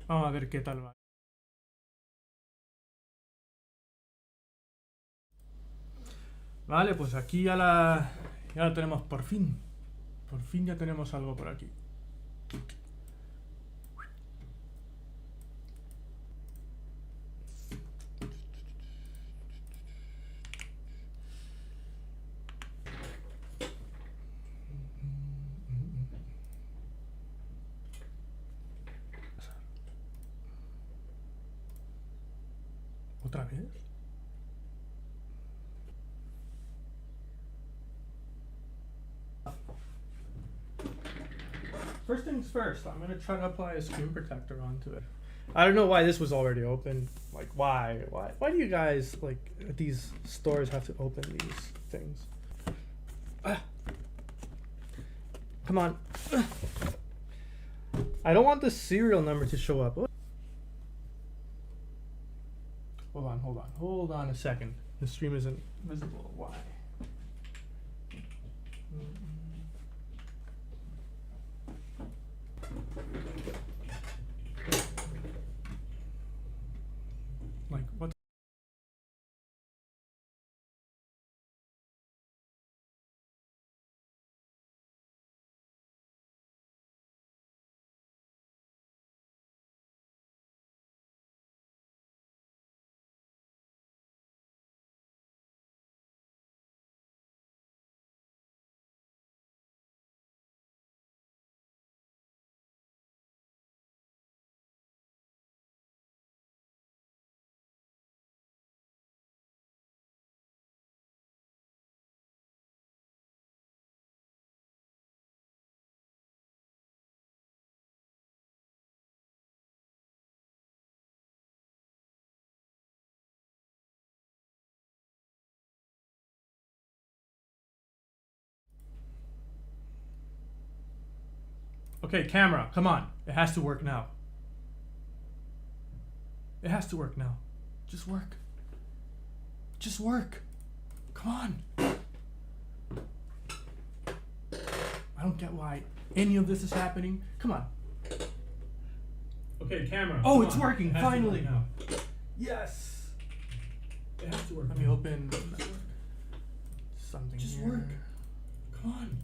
Vamos a ver qué tal va. Vale, pues aquí ya la tenemos por fin. Por fin ya tenemos algo por aquí. ¿Otra vez? First things first, I'm gonna try to apply a screen protector onto it. I don't know why this was already open. Like, why? Why do you guys, like, these stores have to open these things? Ah. Come on. I don't want the serial number to show up. Hold on a second. The stream isn't visible. Why? Like, what? Okay, camera, come on. It has to work now. It has to work now. Just work. Just work. Come on. I don't get why any of this is happening. Come on. Okay, camera. Oh, come it's on. working, It has to work finally. now. Yes. It has to work. Let me now. open Something Just here. work. Come on.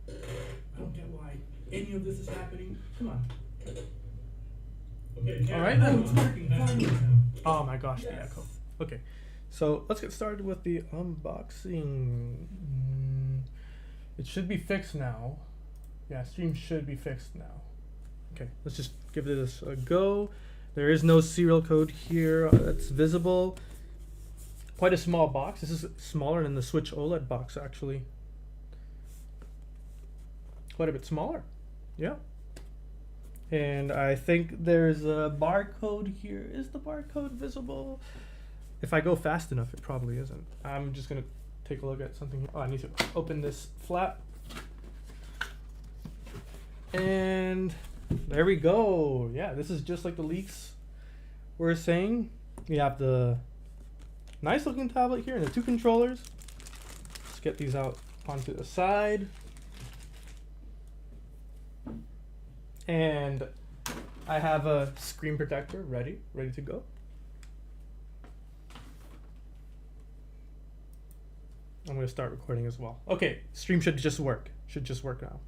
I don't get why any of this is happening. Come on. Okay, All right, then. oh, it's working, finally. Oh my gosh, the Yes. echo. Okay, so let's get started with the unboxing. It should be fixed now. Yeah, stream should be fixed now. Okay, let's just give this a go. There is no serial code here that's visible. Quite a small box. This is smaller than the Switch OLED box, actually. Quite a bit smaller. Yeah. And I think there's a barcode here. Is the barcode visible? If I go fast enough, it probably isn't. I'm just gonna take a look at something here. Oh, I need to open this flap. And there we go. Yeah, this is just like the leaks were saying. We have the nice looking tablet here and the two controllers. Let's get these out onto the side. And I have a screen protector ready to go. I'm gonna start recording as well. Okay, stream should just work. Should just work now.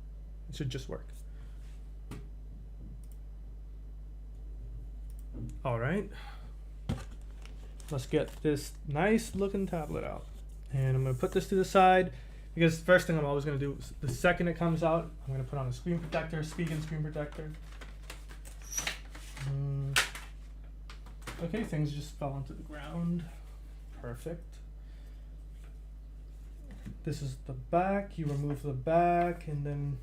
It should just work. All right. Let's get this nice looking tablet out. And I'm gonna put this to the side because first thing I'm always gonna do is the second it comes out, I'm gonna put on a screen protector, Spigen screen protector. Okay, things just fell onto the ground. Perfect. This is the back. You remove the back and then,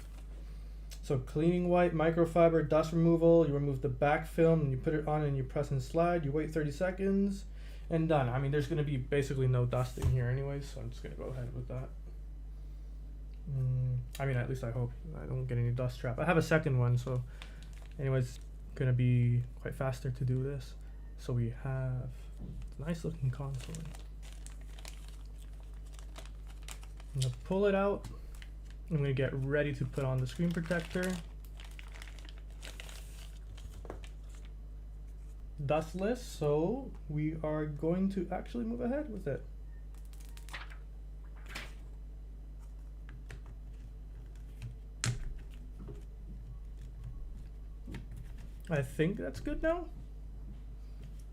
so cleaning white, microfiber, dust removal. You remove the back film and you put it on and you press and slide. You wait 30 seconds and done. I mean, there's going to be basically no dust in here anyways, so I'm just going to go ahead with that. I mean, at least I hope I don't get any dust trap. I have a second one, so anyways, going to be quite faster to do this. So we have a nice looking console. I'm going to pull it out. I'm going to get ready to put on the screen protector. dustless, so we are going to actually move ahead with it. I think that's good now.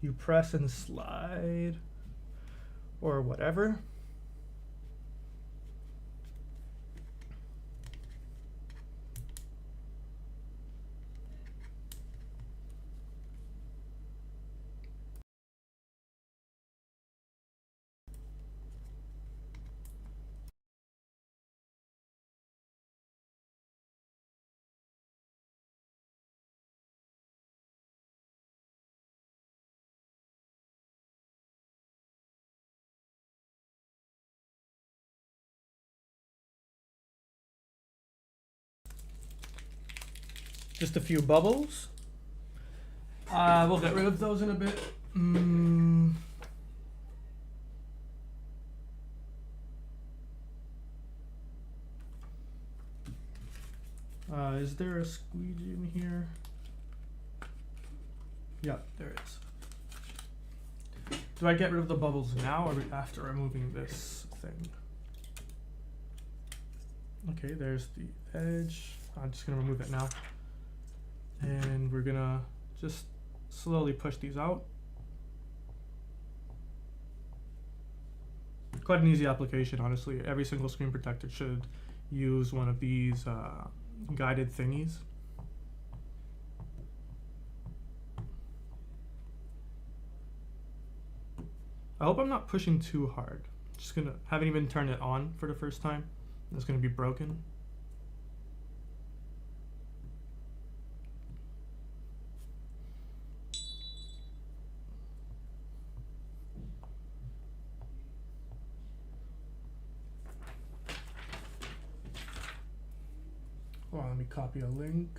You press and slide or whatever. Just a few bubbles. We'll get rid of those in a bit. Is there a squeegee in here? Yeah, there is. Do I get rid of the bubbles now or after removing this thing? Okay, there's the edge. I'm just gonna remove it now. And we're gonna just slowly push these out. Quite an easy application, honestly. Every single screen protector should use one of these guided thingies. I hope I'm not pushing too hard. Just gonna, haven't even turned it on for the first time. It's gonna be broken. Hold on, let me copy a link.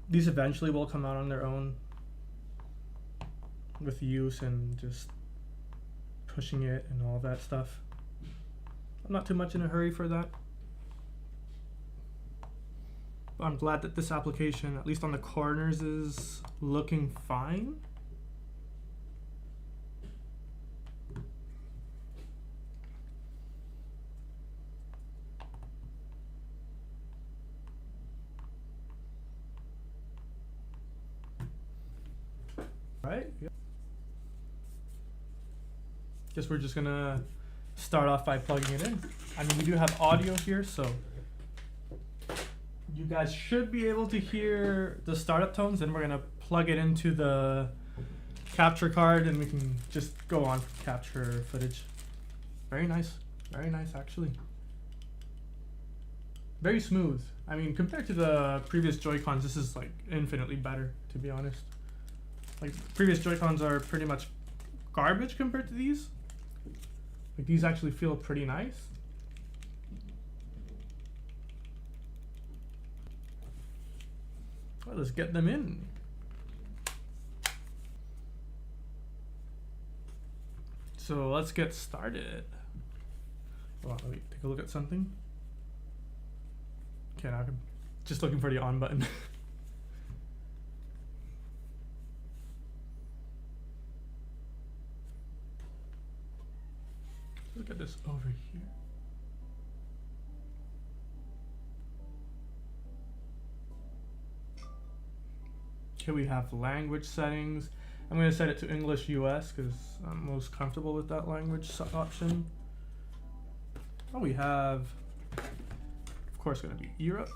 These eventually will come out on their own with use and just pushing it and all that stuff. I'm not too much in a hurry for that. But I'm glad that this application, at least on the corners, is looking fine. Right? Yeah. Guess we're just gonna start off by plugging it in. I mean, we do have audio here, so you guys should be able to hear the startup tones. Then we're gonna plug it into the capture card and we can just go on capture footage. Very nice actually. Very smooth. I mean, compared to the previous Joy-Cons, this is like infinitely better, to be honest. Like, previous Joy-Cons are pretty much garbage compared to these. Like, these actually feel pretty nice. Well, let's get them in. So let's get started. Hold on, let me take a look at something. Okay, now I'm just looking for the on button. Look at this over here. Okay, we have language settings. I'm going to set it to English US because I'm most comfortable with that language option. Oh, we have, of course, going to be Europe.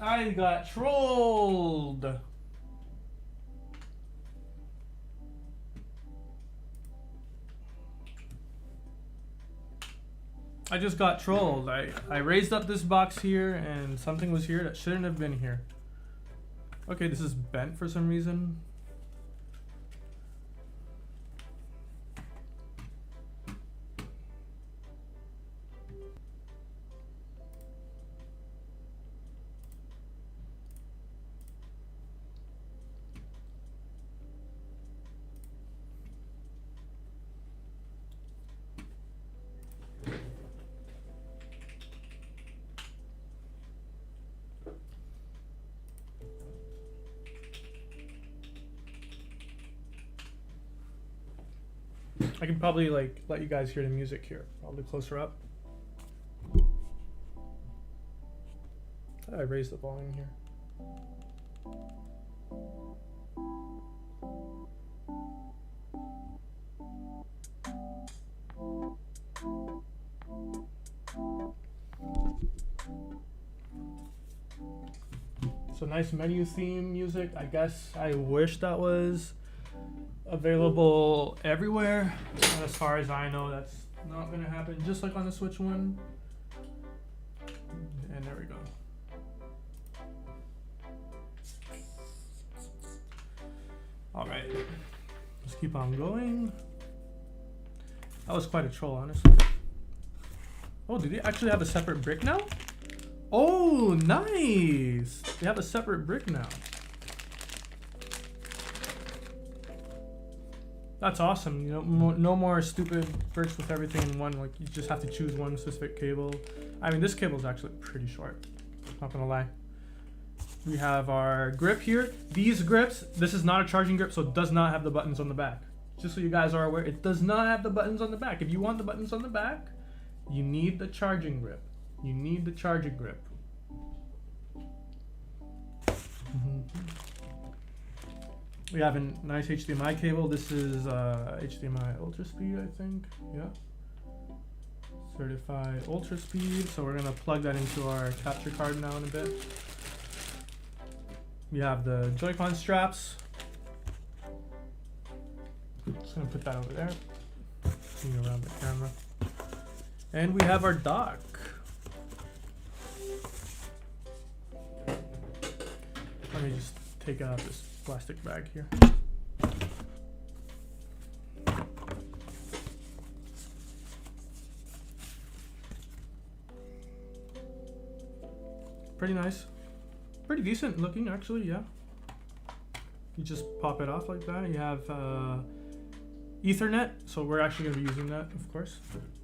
I got trolled. I just got trolled. I raised up this box here and something was here that shouldn't have been here. Okay, this is bent for some reason. I can probably like let you guys hear the music here. Probably closer up. I raised the volume here. So nice menu theme music. I guess I wish that was available everywhere. And as far as I know, that's not gonna happen. Just like on the Switch one. And there we go. All right, let's keep on going. That was quite a troll, honestly. Oh, did he actually have a separate brick now? Oh, nice! They have a separate brick now. That's awesome. You know, no more stupid bricks with everything in one. Like, you just have to choose one specific cable. I mean, this cable is actually pretty short. Not gonna lie. We have our grip here. These grips, this is not a charging grip, so it does not have the buttons on the back. Just so you guys are aware, it does not have the buttons on the back. If you want the buttons on the back, you need the charging grip. You need the charging grip. We have a nice HDMI cable. This is HDMI Ultra Speed, I think. Yeah. Certified Ultra Speed. So we're gonna plug that into our capture card now in a bit. We have the Joy-Con straps. Just gonna put that over there. Moving around the camera. And we have our dock. Let me just take out this plastic bag here. Pretty nice. Pretty decent looking, actually, yeah. You just pop it off like that. You have Ethernet, so we're actually going to be using that, of course.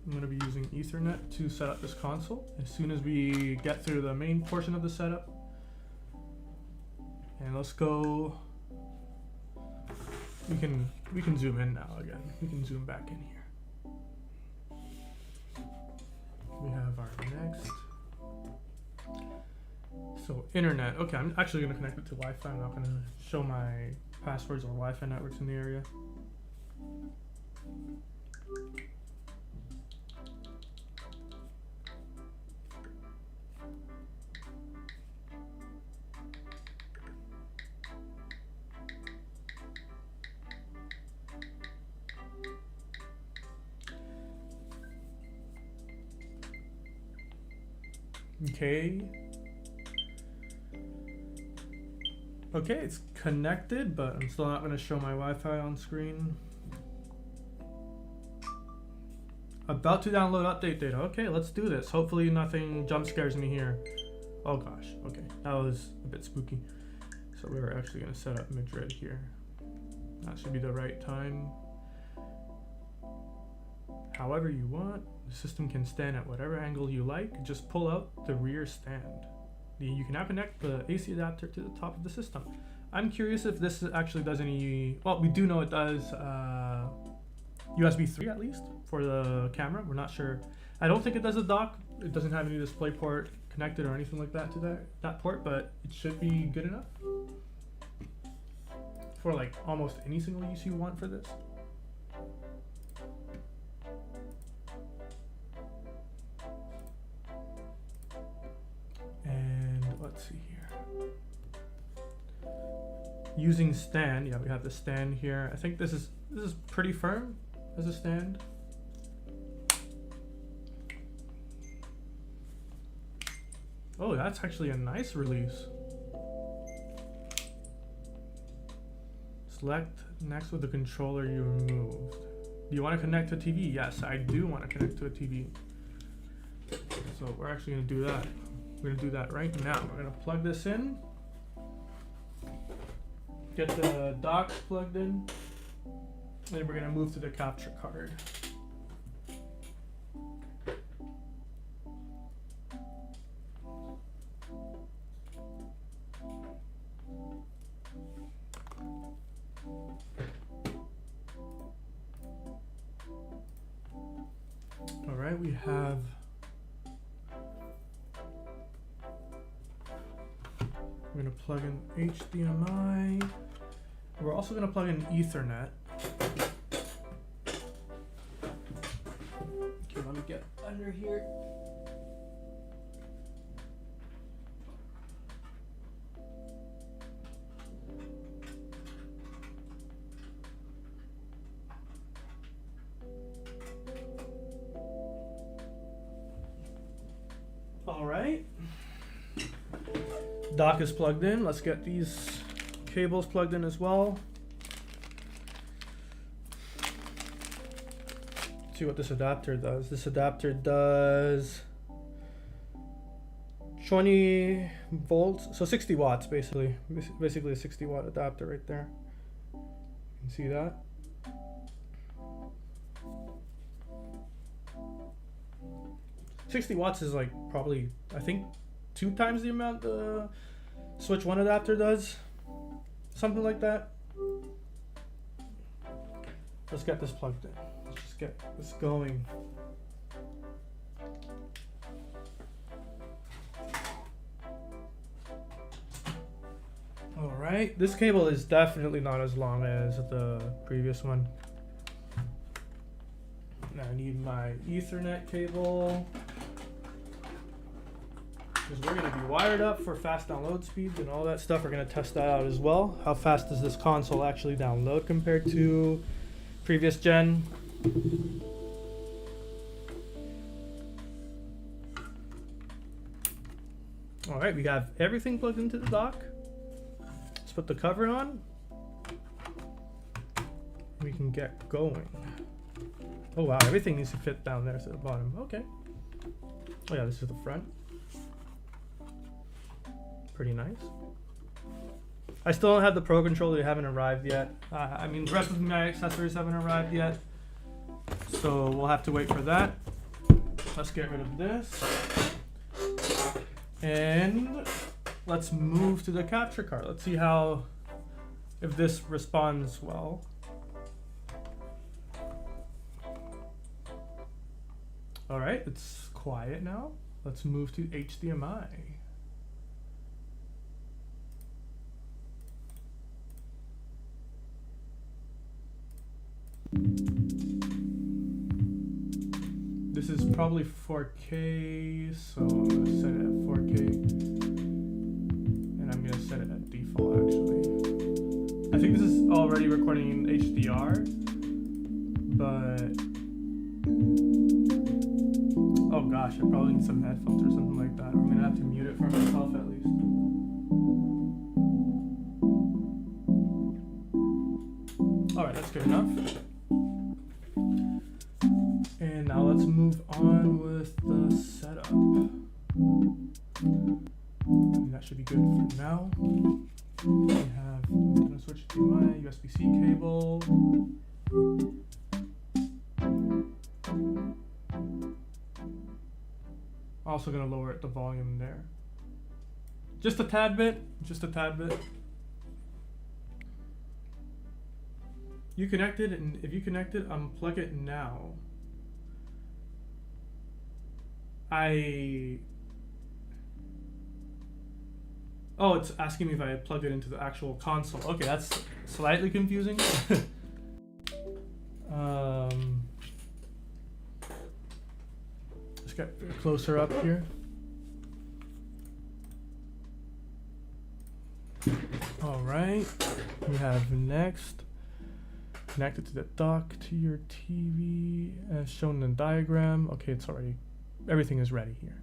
I'm going to be using Ethernet to set up this console. As soon as we get through the main portion of the setup. And let's go. We can zoom in now again. We can zoom back in here. We have our next. So internet. Okay, I'm actually gonna connect it to Wi-Fi. I'm not gonna show my passwords or Wi-Fi networks in the area. Okay. Okay, it's connected, but I'm still not going to show my Wi-Fi on screen. About to download update data. Okay, let's do this. Hopefully nothing jump scares me here. Oh gosh, okay. That was a bit spooky. So we're actually going to set up Madrid here. That should be the right time. However you want. The system can stand at whatever angle you like. Just pull out the rear stand. You can now connect the AC adapter to the top of the system. I'm curious if this actually does any. Well, we do know it does USB 3 at least for the camera. We're not sure. I don't think it does a dock. It doesn't have any display port connected or anything like that to that port, but it should be good enough for like almost any single use you want for this. And let's see here. Using stand, yeah, we have the stand here. I think this is pretty firm as a stand. Oh, that's actually a nice release. Select next with the controller you removed. Do you want to connect to a TV? Yes, I do want to connect to a TV. So we're actually going to do that. We're going to do that right now. We're going to plug this in. Get the dock plugged in. And we're going to move to the capture card. right, we have we're gonna plug in HDMI. We're also gonna plug in Ethernet. Okay, let me get under here. All right. Dock is plugged in. Let's get these cables plugged in as well. See what this adapter does. This adapter does 20 volts, so 60 watts basically. Basically a 60 watt adapter right there. You can see that. $60 is like probably, I think, 2 times the amount the Switch 1 adapter does. Something like that. Let's get this plugged in. Let's just get this going. All right, this cable is definitely not as long as the previous one. Now I need my Ethernet cable, because we're going to be wired up for fast download speeds and all that stuff. We're going to test that out as well. How fast does this console actually download compared to previous gen? All right, we have everything plugged into the dock. Let's put the cover on. We can get going. Oh wow, everything needs to fit down there to the bottom. Okay. Oh yeah, this is the front. Pretty nice. I still don't have the Pro Controller. They haven't arrived yet. I mean, the rest of my accessories haven't arrived yet. So we'll have to wait for that. Let's get rid of this. And let's move to the capture card. Let's see how, if this responds well. All right, it's quiet now. Let's move to HDMI. This is probably 4K, so I'm gonna set it at 4K. And I'm gonna set it at default actually. I think this is already recording in HDR, but oh gosh, I probably need some headphones or something like that. I'm gonna have to mute it for myself at least. Alright, that's good enough. And now let's move on with the setup. And that should be good for now. We have Nintendo Switch HDMI, USB-C cable. Also gonna lower the volume there. Just a tad bit, just a tad bit. You connected, and if you connected, unplug it now. Oh, it's asking me if I plugged it into the actual console. Okay, that's slightly confusing. Let's get closer up here. All right, we have next. Connected to the dock to your TV as shown in the diagram. Okay, it's already, everything is ready here.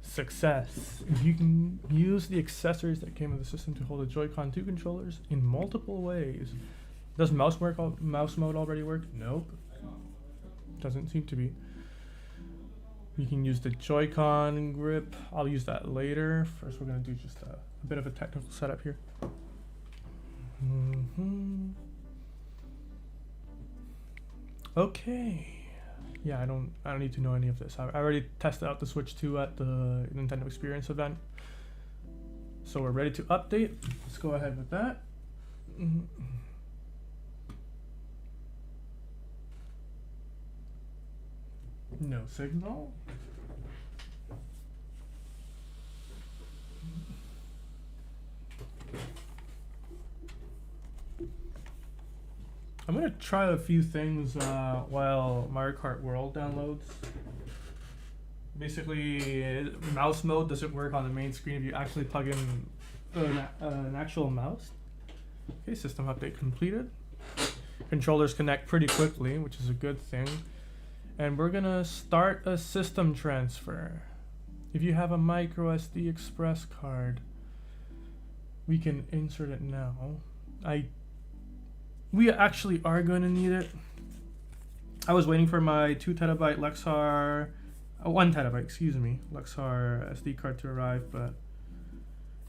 Success. You can use the accessories that came with the system to hold the Joy-Con 2 controllers in multiple ways. Does mouse mode already work? Nope. Doesn't seem to be. You can use the Joy-Con grip. I'll use that later. First, we're gonna do just a bit of a technical setup here. Okay. Yeah, I don't need to know any of this. I already tested out the Switch 2 at the Nintendo Experience event. So we're ready to update. Let's go ahead with that. No signal. I'm gonna try a few things while Mario Kart World downloads. Basically, mouse mode doesn't work on the main screen if you actually plug in an actual mouse. Okay, system update completed. Controllers connect pretty quickly, which is a good thing. And we're gonna start a system transfer. If you have a micro SD express card, we can insert it now. We actually are going to need it. I was waiting for my 2 terabyte Lexar, 1 terabyte, excuse me, Lexar SD card to arrive, but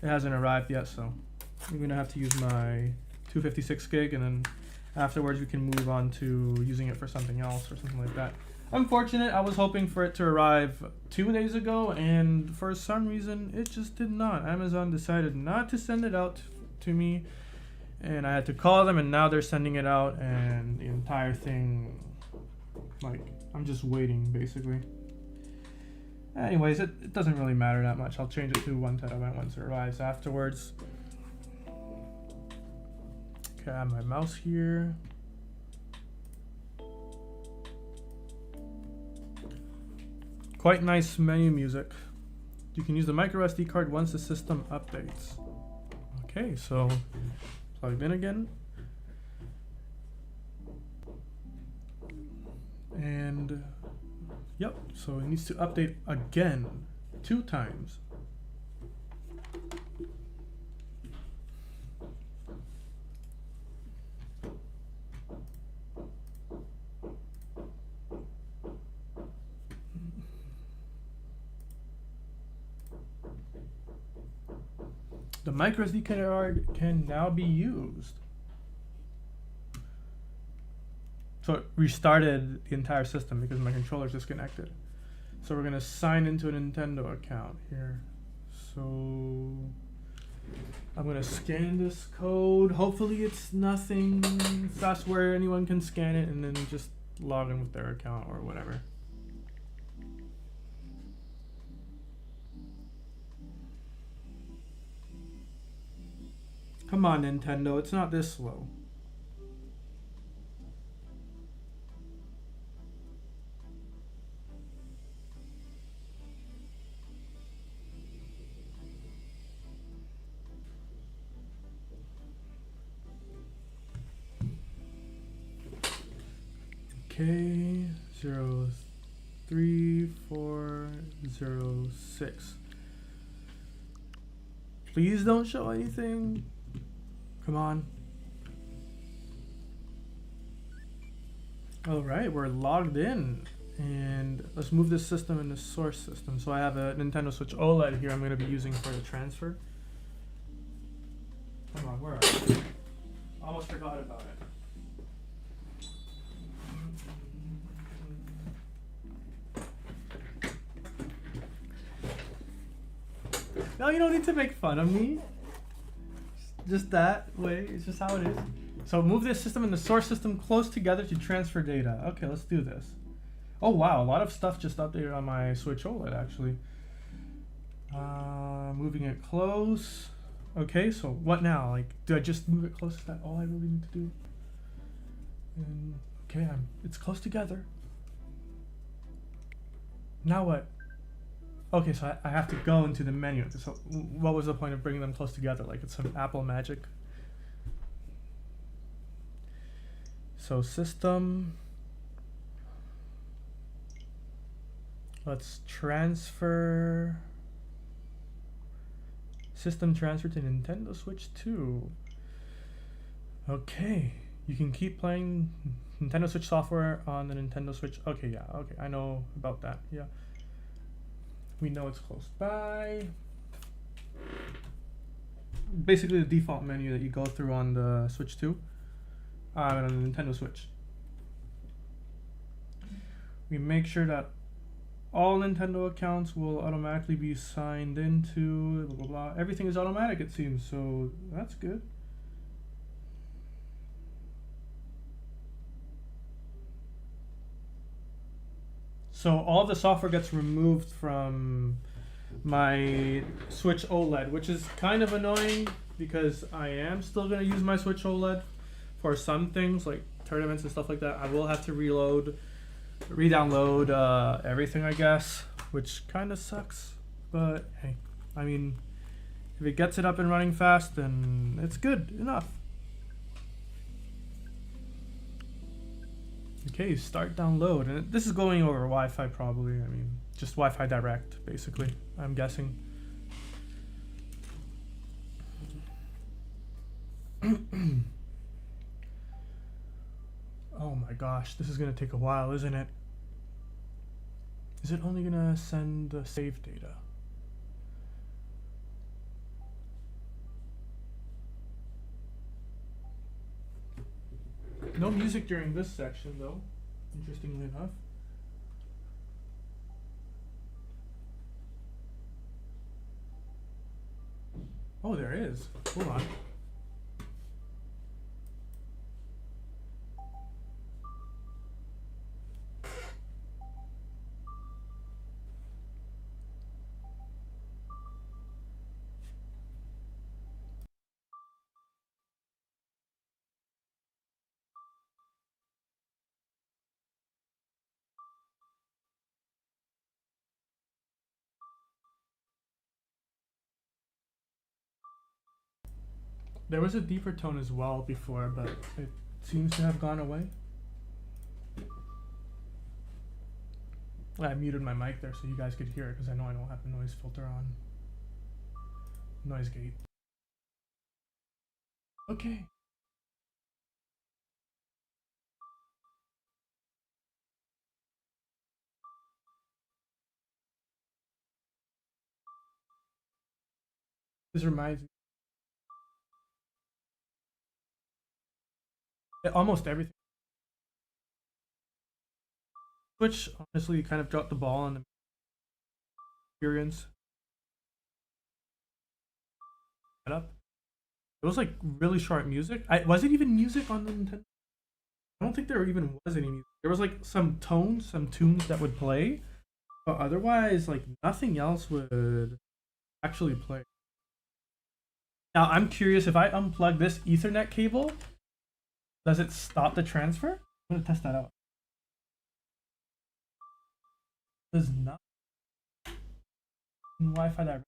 it hasn't arrived yet, so I'm going to have to use my 256 gig, and then afterwards we can move on to using it for something else or something like that. Unfortunate, I was hoping for it to arrive 2 days ago, and for some reason it just did not. Amazon decided not to send it out to me, and I had to call them, and now they're sending it out, and the entire thing, like, I'm just waiting basically. Anyways, it doesn't really matter that much. I'll change it to 1 terabyte once it arrives afterwards. Okay, I have my mouse here. Quite nice menu music. You can use the micro SD card once the system updates. Okay, so plugged in again. And yep, so it needs to update again 2 times. The micro SD card can now be used. So it restarted the entire system because my controller's disconnected. So we're gonna sign into a Nintendo account here. So I'm gonna scan this code. Hopefully it's nothing fast where anyone can scan it and then just log in with their account or whatever. Come on, Nintendo, it's not this slow. Okay, 03406. Please don't show anything. Come on. All right, we're logged in, and let's move this system into source system. So I have a Nintendo Switch OLED here I'm going to be using for the transfer. Come on, where are you? Almost forgot about it. No, you don't need to make fun of me. Just that way, it's just how it is. So move this system and the source system close together to transfer data. Okay, let's do this. Oh wow, a lot of stuff just updated on my Switch OLED actually. Moving it close. Okay, so what now? Like, do I just move it close? Is that all I really need to do? And, okay, it's close together. Now what? Okay, so I have to go into the menu. So what was the point of bringing them close together? Like it's some Apple magic. So system. Let's transfer. System transfer to Nintendo Switch 2. Okay, you can keep playing Nintendo Switch software on the Nintendo Switch. Okay, yeah, okay, I know about that, yeah. We know it's close by. Basically the default menu that you go through on the Switch 2. On the Nintendo Switch. We make sure that all Nintendo accounts will automatically be signed into, blah, blah, blah. Everything is automatic, it seems, so that's good. So all the software gets removed from my Switch OLED, which is kind of annoying because I am still gonna use my Switch OLED for some things like tournaments and stuff like that. I will have to re-download everything, I guess, which kind of sucks. But hey, I mean, if it gets it up and running fast, then it's good enough. Okay, start download, and this is going over Wi-Fi probably. I mean, just Wi-Fi direct, basically. I'm guessing. Oh my gosh, this is gonna take a while, isn't it? Is it only gonna send the save data? No music during this section though, interestingly enough. Oh, there is. Hold on. There was a deeper tone as well before, but it seems to have gone away. I muted my mic there so you guys could hear it because I know I don't have a noise filter on. Noise gate. Okay. This reminds me. Almost everything. Switch honestly kind of dropped the ball on the experience. Setup. It was like really short music. Was it even music on the Nintendo? I don't think there even was any music. There was like some tones, some tunes that would play, but otherwise, like nothing else would actually play. Now I'm curious, if I unplug this Ethernet cable, does it stop the transfer? I'm gonna test that out. Does not. Wi-Fi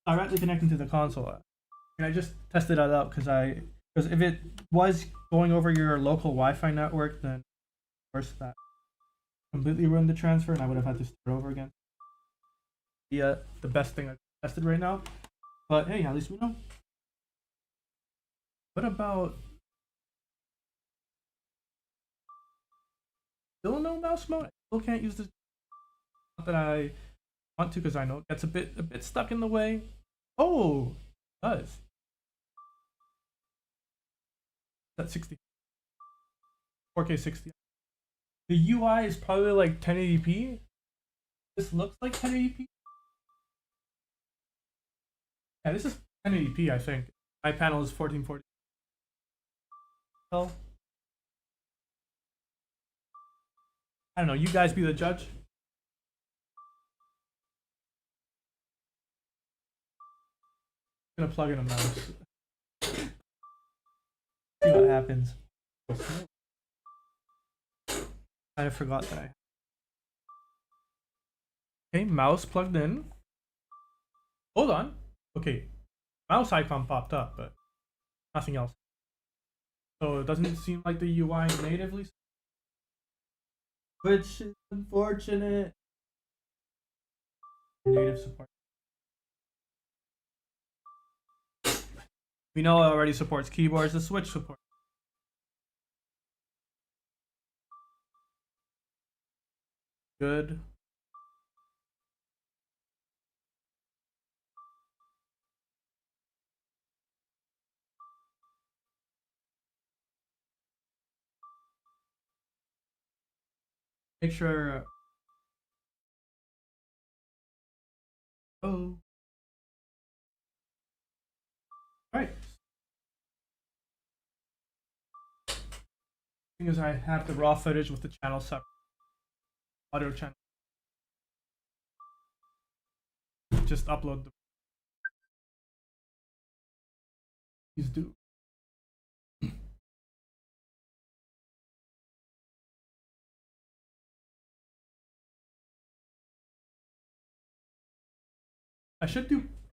directly connecting to the console. And I just tested that out because if it was going over your local Wi-Fi network, then of course that completely ruined the transfer, and I would have had to start over again. Yeah, the best thing I tested right now. But hey, at least we know. What about still no mouse mode? I still can't use this. Not that I want to, because I know it gets a bit stuck in the way. Oh, it does. That's 60. 4K 60. The UI is probably like 1080p. This looks like 1080p. Yeah, this is 1080p, I think. My panel is 1440. Well, I don't know. You guys be the judge. I'm gonna plug in a mouse. See what happens. I forgot that Okay, mouse plugged in. Hold on. Okay, mouse icon popped up, but nothing else. So it doesn't seem like the UI natively, which is unfortunate. Native support. We know it already supports keyboards. The Switch support. Good. Make sure. Oh. All right. Thing is, I have the raw footage with the channel separate. audio channel. Just upload the. Please do.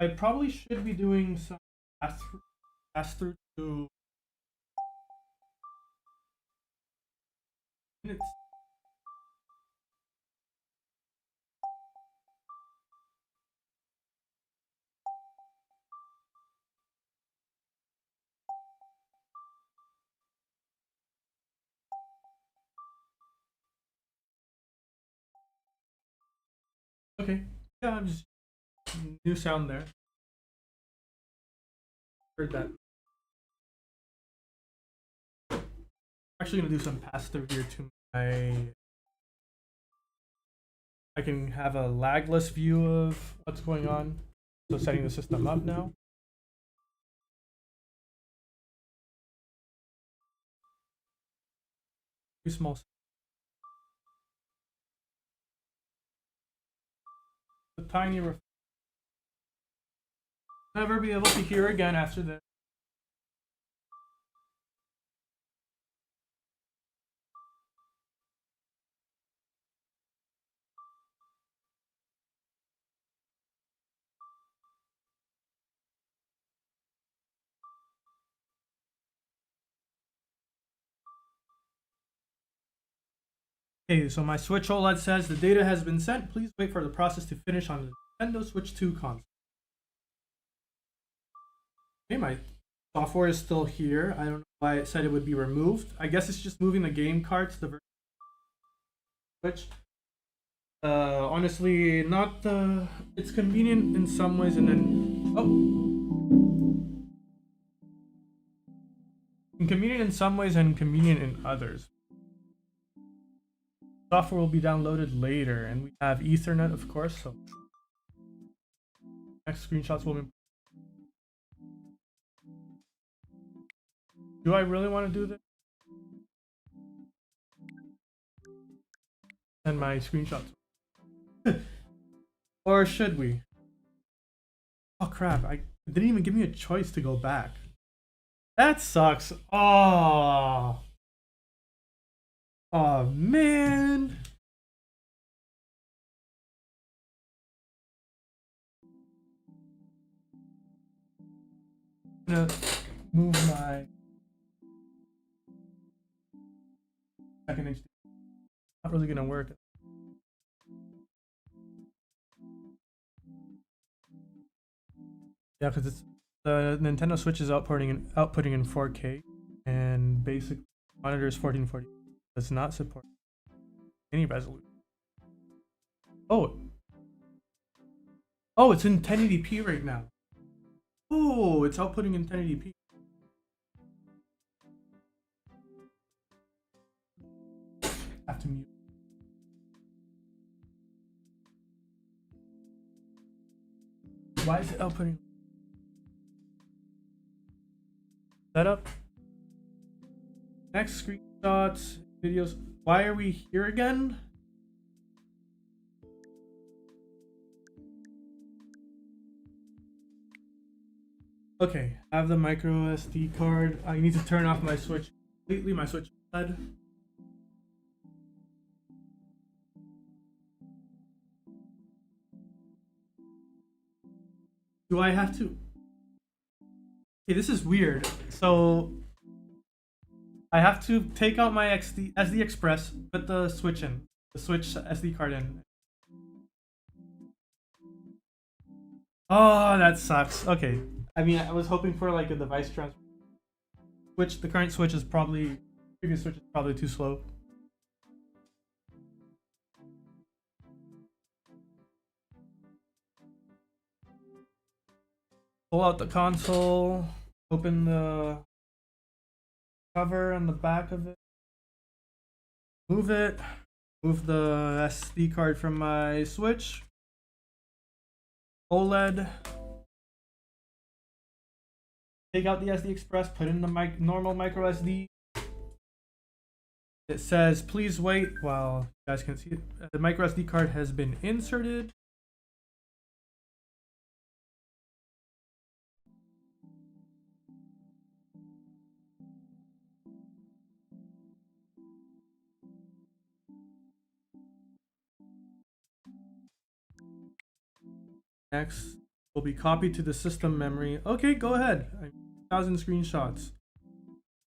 I probably should be doing some pass through to minutes. Okay, yeah, I'm just new sound there. Heard that. Actually gonna do some pass through here to my. I can have a lagless view of what's going on. So setting the system up now. Too small. A tiny. Never be able to hear again after this. Okay, so my Switch OLED says the data has been sent. Please wait for the process to finish on the Nintendo Switch 2 console. Okay, my software is still here. I don't know why it said it would be removed. I guess it's just moving the game card to the Switch. Honestly, not the. It's convenient in some ways, and then inconvenient in some ways and convenient in others. Software will be downloaded later, and we have Ethernet, of course. So next screenshots will be. Do I really want to do this? And my screenshots. Or should we? Oh crap, I didn't even give me a choice to go back. That sucks. Oh. Oh man. I'm gonna move my second HD. Not really gonna work. Yeah, because it's the Nintendo Switch is outputting in 4K, and basic monitor is 1440. Does not support any resolution. Oh, it's in 1080p right now. Oh, it's outputting in 1080p. Have to mute. Why is it outputting? Setup. Next screenshots, videos. Why are we here again? Okay, I have the micro SD card. I need to turn off my Switch completely. My Switch OLED. Do I have to? Okay, this is weird. So I have to take out my SD Express, put the Switch in, the Switch SD card in. Oh, that sucks. Okay, I mean, I was hoping for like a device transfer. Switch, the current Switch is probably, previous Switch is probably too slow. Pull out the console, open the cover on the back of it, move it, move the SD card from my Switch, OLED, take out the SD Express, put in the normal micro SD, It says, please wait while you guys can see it. The micro SD card has been inserted. Next will be copied to the system memory. Okay, go ahead. 1,000 screenshots.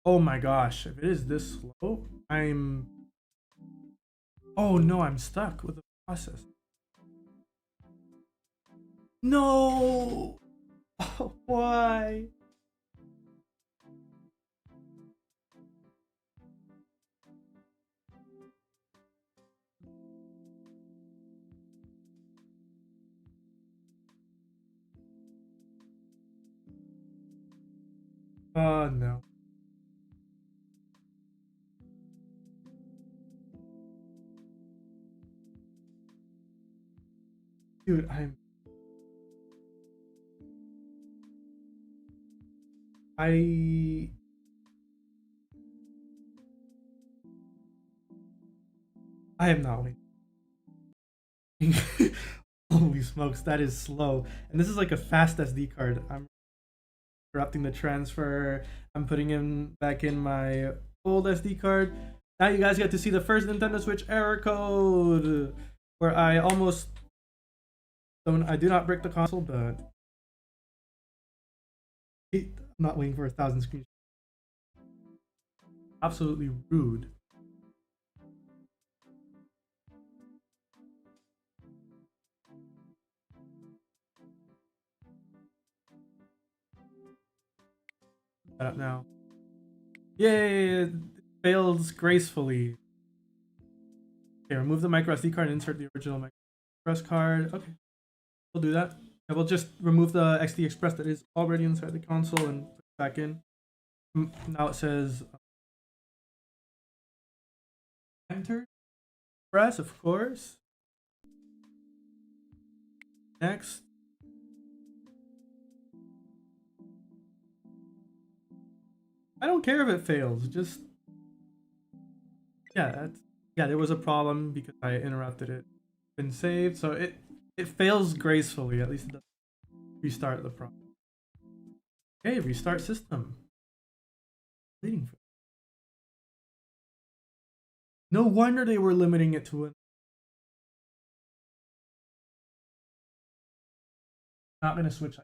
Oh my gosh, if it is this slow, oh no, I'm stuck with the process. No! Oh, why? Oh no. Dude, I am not waiting. Holy smokes, that is slow. And this is like a fast SD card. I'm interrupting the transfer. I'm putting in back in my old SD card. Now you guys get to see the first Nintendo Switch error code, where I almost don't. I do not break the console, but I'm not waiting for 1,000 screens. Absolutely rude. Set up now. Yay! It fails gracefully. Okay, remove the micro SD card and insert the original micro Express card. Okay, we'll do that. And we'll just remove the XD Express that is already inside the console and put it back in. Now it says enter. Press, of course. Next. I don't care if it fails. Just yeah, there was a problem because I interrupted it. Been saved, so it fails gracefully. At least it doesn't restart the problem. Okay, restart system. Waiting for. No wonder they were limiting it to a. Not gonna switch.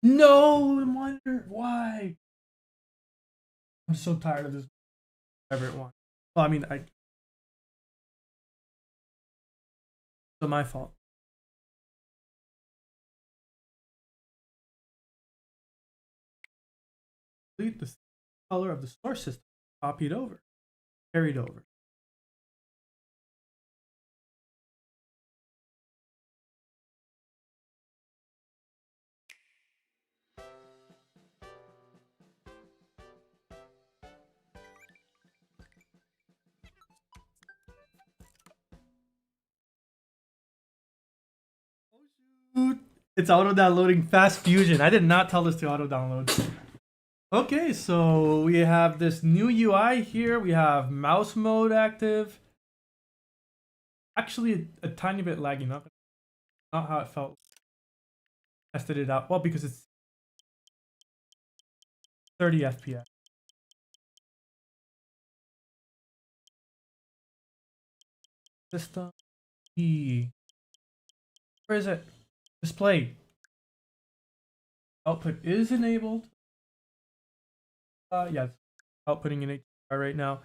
No, I wonder why. I'm so tired of this. Whatever it wants. Well, I mean, it's my fault. Delete the color of the source system. Copied over. Carried over. It's auto downloading Fast Fusion. I did not tell this to auto download. Okay, so we have this new UI here. We have mouse mode active. Actually, a tiny bit laggy. Not how it felt. Tested it out. Well, because it's 30 FPS. System E. Where is it? Display. Output is enabled. Yes, outputting in HDR right now.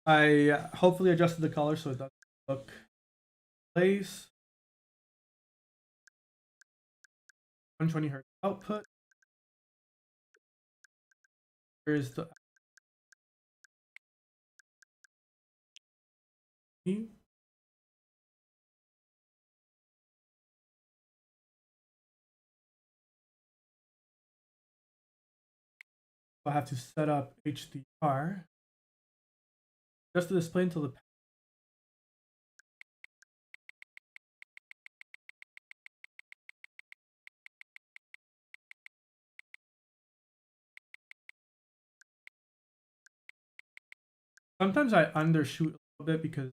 I hopefully adjusted the color so it doesn't look place. 120 hertz output. Here's the I'll have to set up HDR. Just to display until the Sometimes I undershoot a little bit because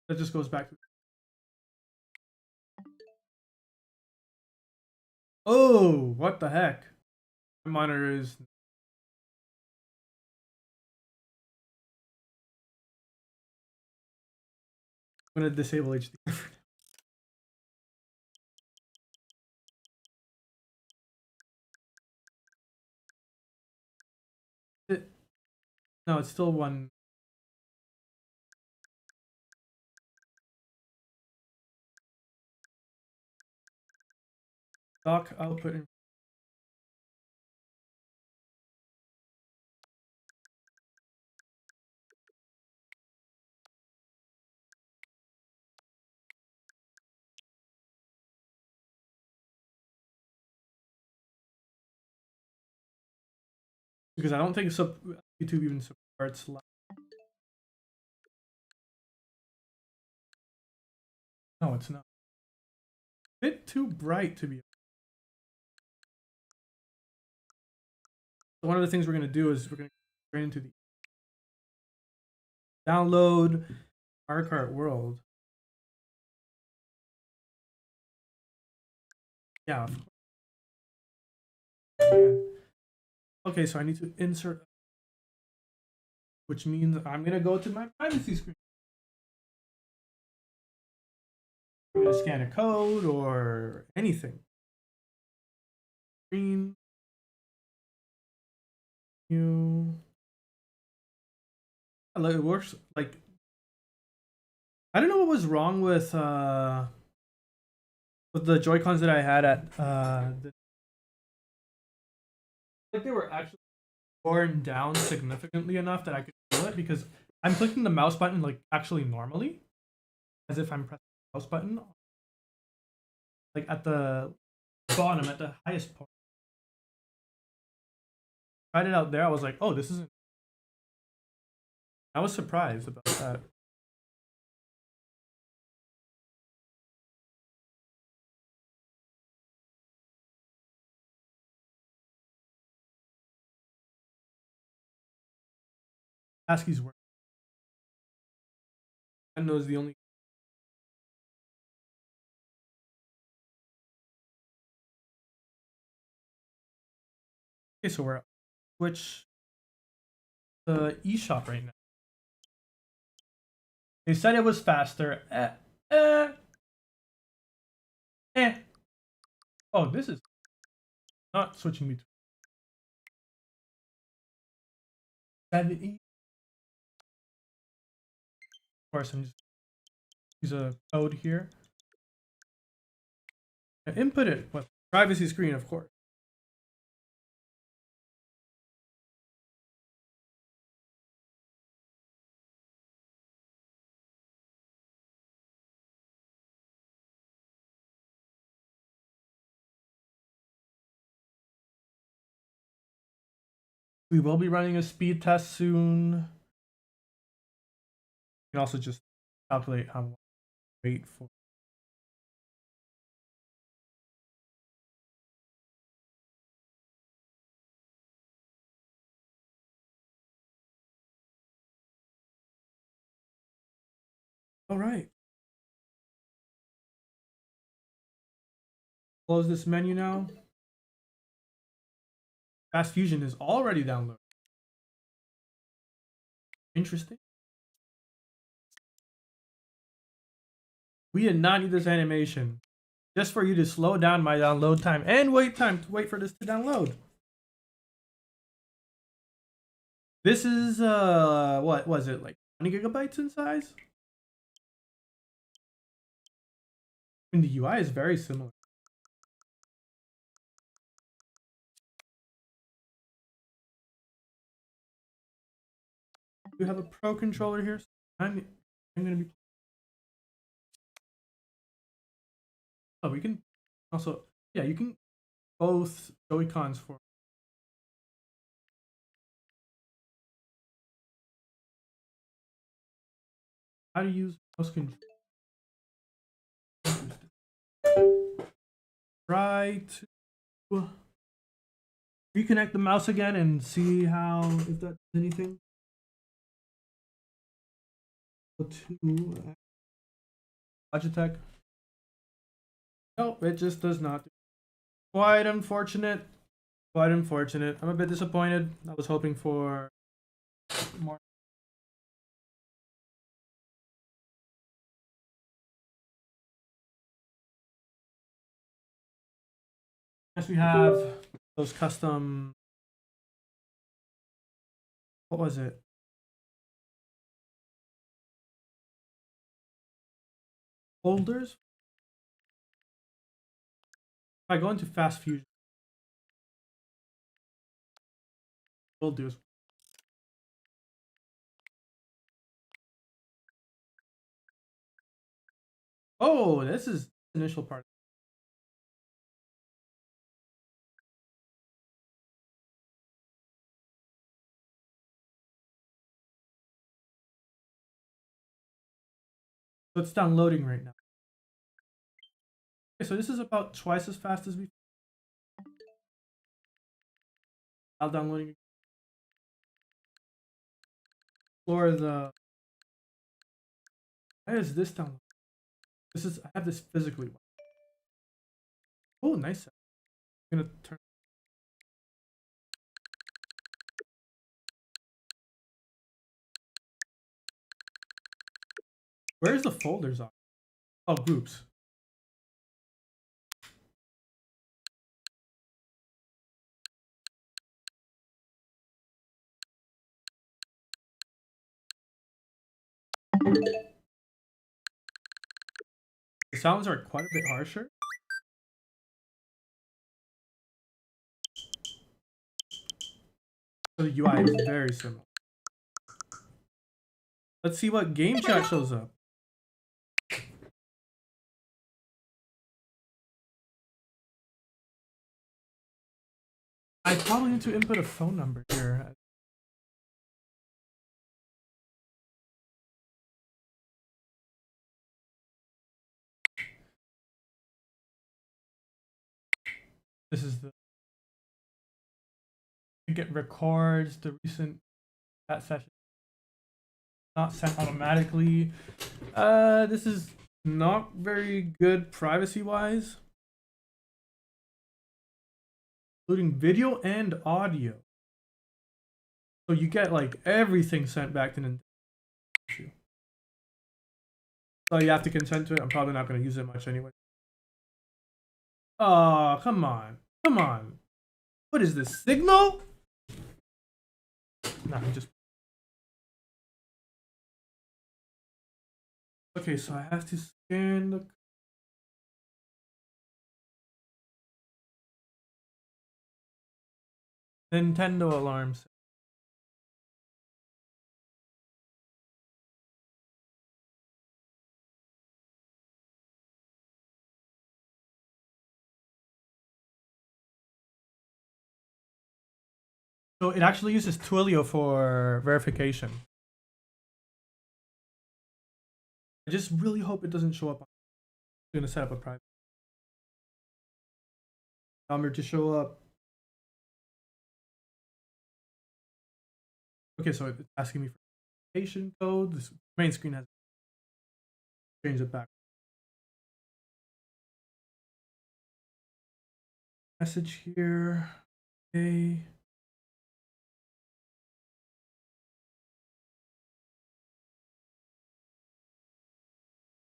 that just goes back to. Oh, what the heck? My monitor is. I'm gonna disable HD. No, it's still one. Dock output. Because I don't think YouTube even supports live. No, it's not. A bit too bright to be. So one of the things we're going to do is we're going to go into the download Mario Kart World. Yeah, of course. Okay, so I need to insert, which means I'm going to go to my privacy screen. I'm going to scan a code or anything. Screen. You. It works like. I don't know what was wrong with the Joy-Cons that I had at like they were actually worn down significantly enough that I could feel it because I'm clicking the mouse button like actually normally, as if I'm pressing the mouse button, like at the bottom at the highest point. Tried it out there. I was like, oh, this isn't. I was surprised about that. ASCII's work. I know is the only. Okay, so we're switch the eShop right now. They said it was faster. Oh, this is not switching between 70. Of course, I'm just use a code here. Input it. What? Privacy screen, of course. We will be running a speed test soon. You can also just calculate how long to wait for. All right. Close this menu now. Fast Fusion is already downloaded. Interesting. We did not need this animation. Just for you to slow down my download time and wait time to wait for this to download. This is what was it, like 20 gigabytes in size? And the UI is very similar. We have a Pro controller here. So I'm gonna be. Oh, we can also, yeah, you can both Joy-Cons for. How to use mouse control. Right. reconnect the mouse again and see how if that does anything. Go to Logitech. No, it just does not. Quite unfortunate. Quite unfortunate. I'm a bit disappointed. I was hoping for more. Yes, we have those custom. What was it? Folders. If I go into Fast Fusion, we'll do. Oh, this is the initial part. So it's downloading right now. Okay, so this is about twice as fast as before. Now downloading. Or the. Why is this download? This is I have this physically. Oh, nice. I'm gonna turn. Where's the folders on? Oh, groups. The sounds are quite a bit harsher. So the UI is very similar. Let's see what game chat shows up. I probably need to input a phone number here. This is the get records the recent chat session. Not sent automatically. This is not very good privacy wise. Including video and audio. So you get like everything sent back to Nintendo. So you have to consent to it. I'm probably not going to use it much anyway. Oh, come on. Come on. What is this? Signal? Nah, I'm just. Okay, so I have to scan the. Nintendo alarms. So it actually uses Twilio for verification. I just really hope it doesn't show up. I'm gonna set up a private number to show up. Okay, so it's asking me for verification code. This main screen has changed it back. Message here. Okay.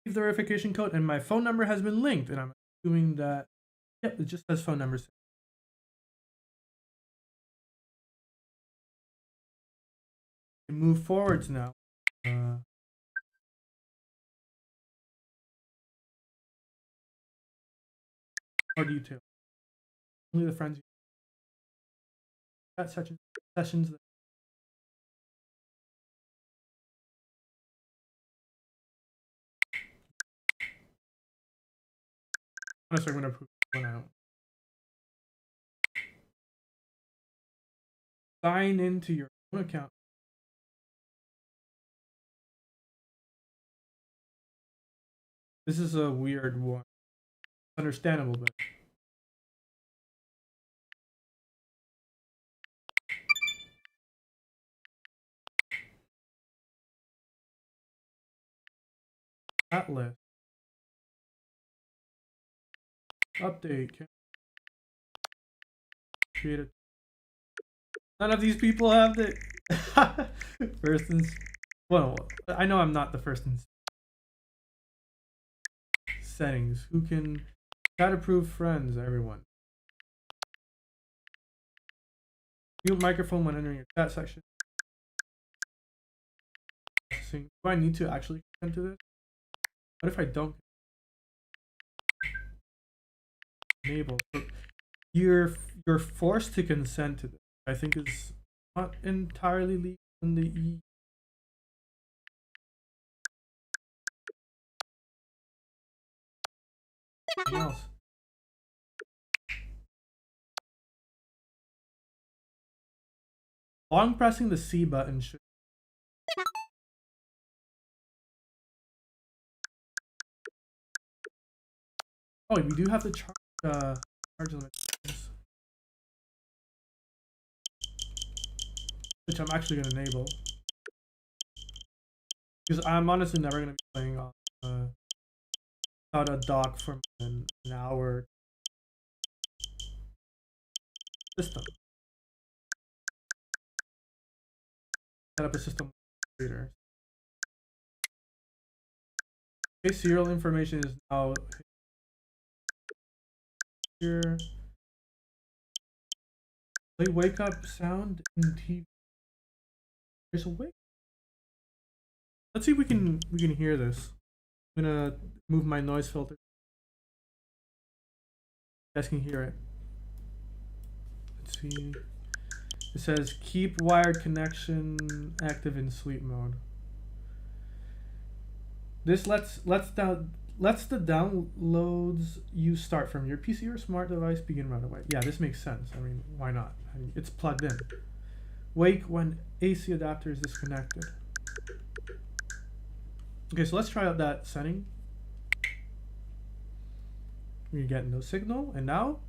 The verification code and my phone number has been linked, and I'm assuming that. Yep, it just says phone number. Move forwards now. More detail. Only the friends. That sessions. Honestly, I'm gonna prove one out. Sign into your own account. This is a weird one. Understandable, but Chat list. Update. Create a. None of these people have the first and. Well, I know I'm not the first in settings. Who can chat approve friends? Everyone. Mute microphone when entering your chat section. Do I need to actually consent to this? What if I don't? Enable. So you're forced to consent to this. I think is not entirely legal in the E. Else. Long pressing the C button should. Oh, we do have to charge limitations, which I'm actually gonna enable because I'm honestly never gonna be playing on without a dock for an hour system. Set up a system reader. Okay, serial information is now here. Play wake up sound in TV. There's a wake. Let's see if we can hear this. I'm gonna move my noise filter. You guys can hear it. Let's see. It says keep wired connection active in sleep mode. This lets the downloads you start from your PC or smart device begin right away. Yeah, this makes sense. I mean, why not? I mean, it's plugged in. Wake when AC adapter is disconnected. Okay, so let's try out that setting. You're getting no signal, and now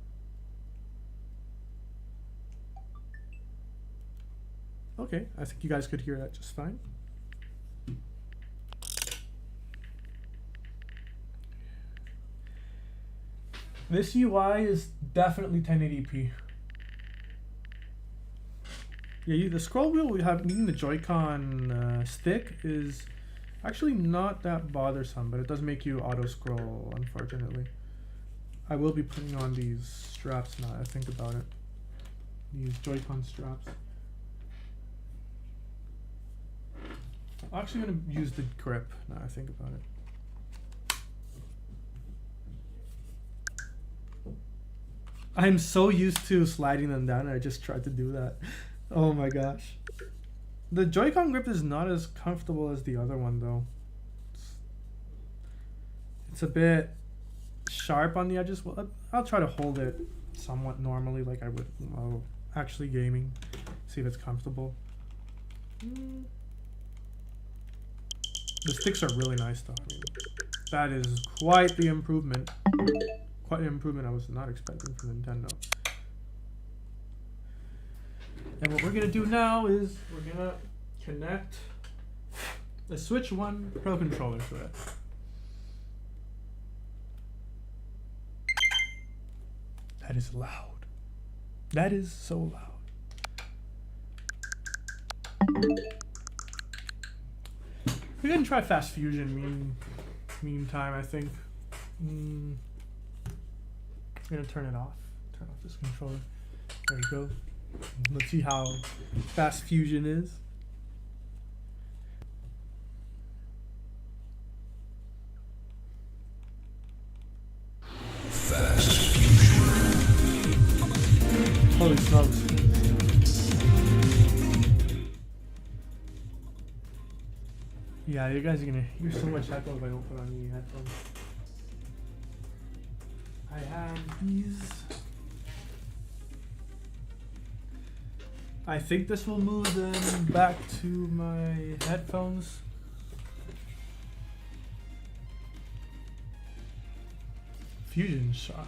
okay, I think you guys could hear that just fine. This UI is definitely 1080p. Yeah, the scroll wheel we have needing the Joy-Con stick is actually not that bothersome, but it does make you auto scroll, unfortunately. I will be putting on these straps now I think about it. These Joy-Con straps. I'm actually going to use the grip now I think about it. I'm so used to sliding them down, I just tried to do that. Oh my gosh. The Joy-Con grip is not as comfortable as the other one though. It's a bit sharp on the edges. Well, I'll try to hold it somewhat normally like I would while actually gaming. See if it's comfortable. The sticks are really nice though. I mean, that is quite the improvement. Quite an improvement I was not expecting from Nintendo. And what we're gonna do now is we're gonna connect the Switch 1 Pro controller to it. That is loud. That is so loud. We're gonna try Fast Fusion meantime, I think. I'm gonna turn it off. Turn off this controller. There we go. Let's see how Fast Fusion is. Fast Fusion. Holy smokes. Yeah, you guys are gonna hear so much echo if I don't put on the headphones. I have these. I think this will move them back to my headphones. Fusion Shop.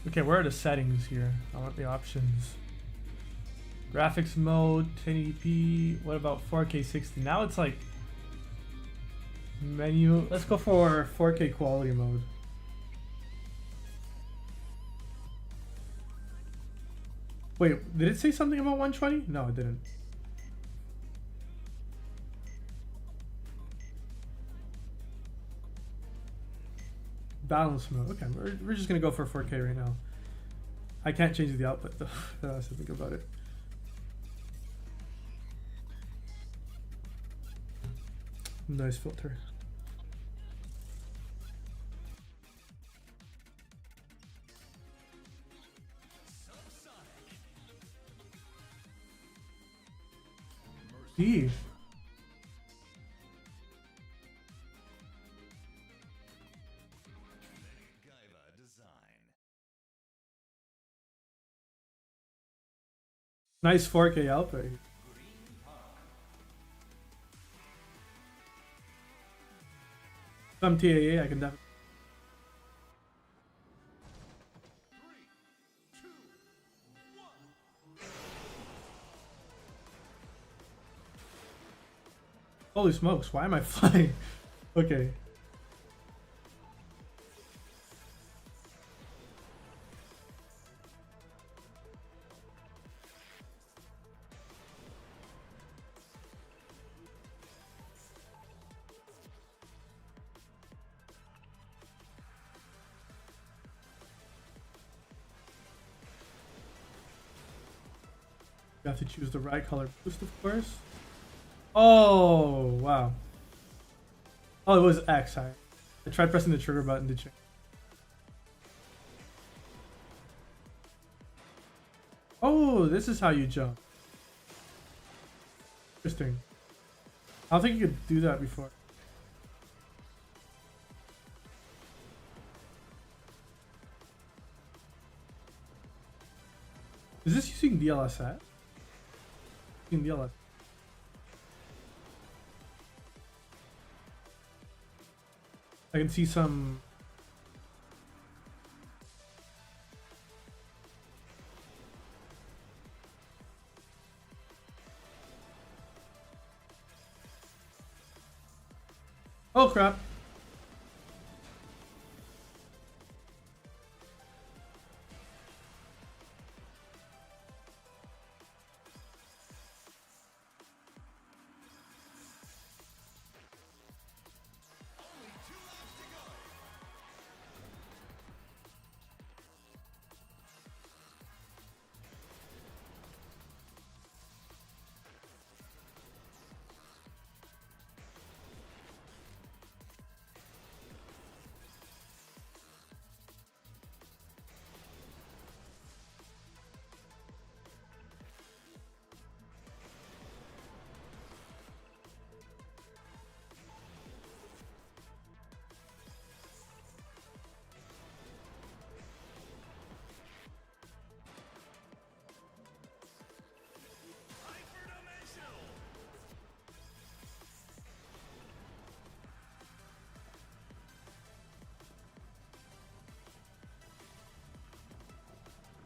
Okay, where are the settings here? I want the options. Graphics mode, 1080p. What about 4K 60? Now it's like menu. Let's go for 4K quality mode. Wait, did it say something about 120? No, it didn't. Balance mode. Okay, we're just gonna go for 4K right now. I can't change the output though. That's the thing about it. Nice filter. E. Nice 4K output. Some TAA I can definitely. Holy smokes, why am I flying? Okay. You have to choose the right color boost, of course. Oh, wow. Oh, it was X. I tried pressing the trigger button to change. Oh, this is how you jump. Interesting. I don't think you could do that before. Is this using DLSS? Using DLSS. I can see some. Oh crap.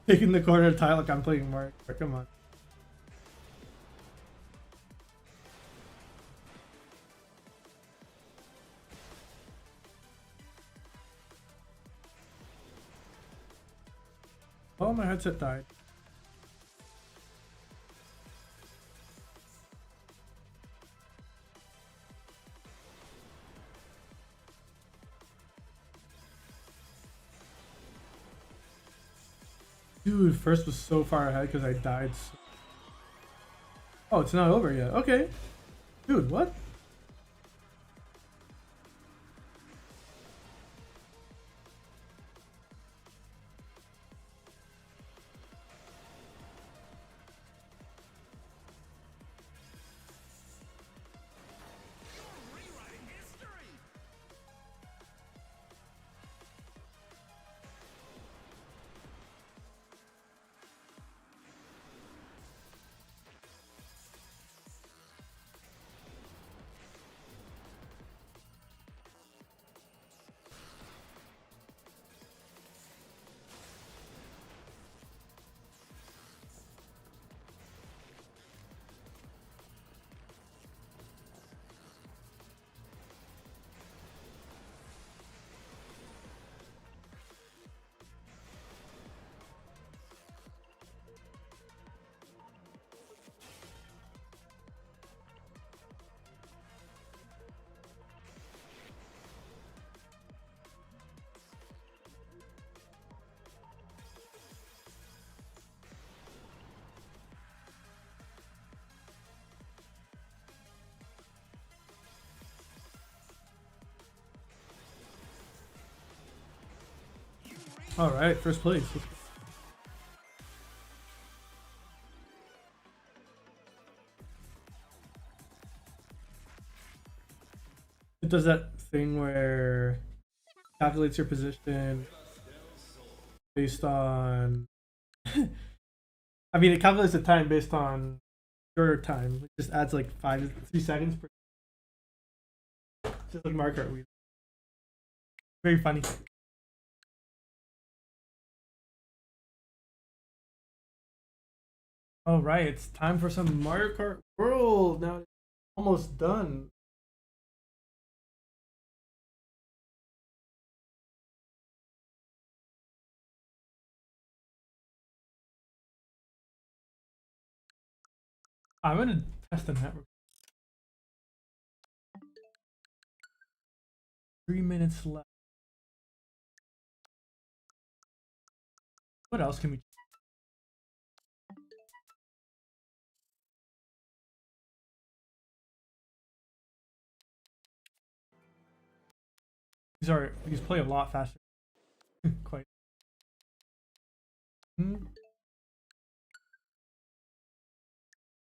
Taking the corner tile like I'm playing Mario. Come on. Oh, my headset died. Dude, first was so far ahead because I died. Oh, it's not over yet. Okay. Dude, what? All right, first place. It does that thing where it calculates your position based on. I mean, it calculates the time based on your time. It just adds like 3 seconds per. Just like Mario Kart Wii. Very funny. All right, it's time for some Mario Kart World. Now, it's almost done. I'm gonna test the network. 3 minutes left. What else can we? These play a lot faster. Quite.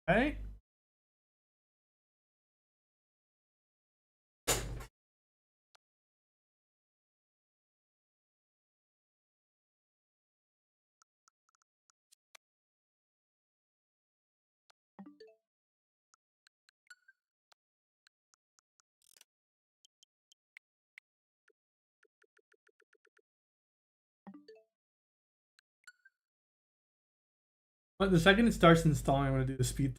Okay. But the second it starts installing, I'm gonna do the speed.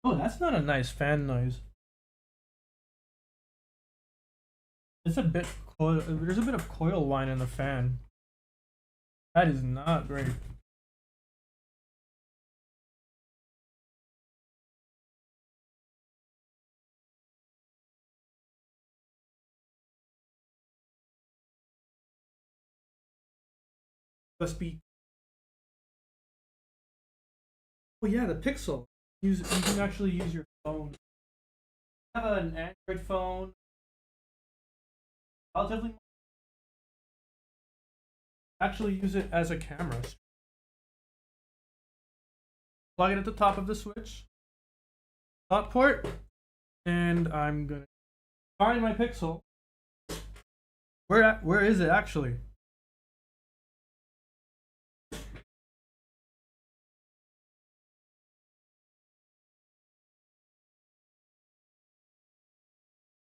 Oh, that's not a nice fan noise. It's a bit coil. There's a bit of coil whine in the fan. That is not great. USB. Oh yeah, the Pixel. You can actually use your phone. I have an Android phone. I'll definitely actually use it as a camera. Plug it at the top of the Switch. Hot port. And I'm gonna find my Pixel. Where is it actually?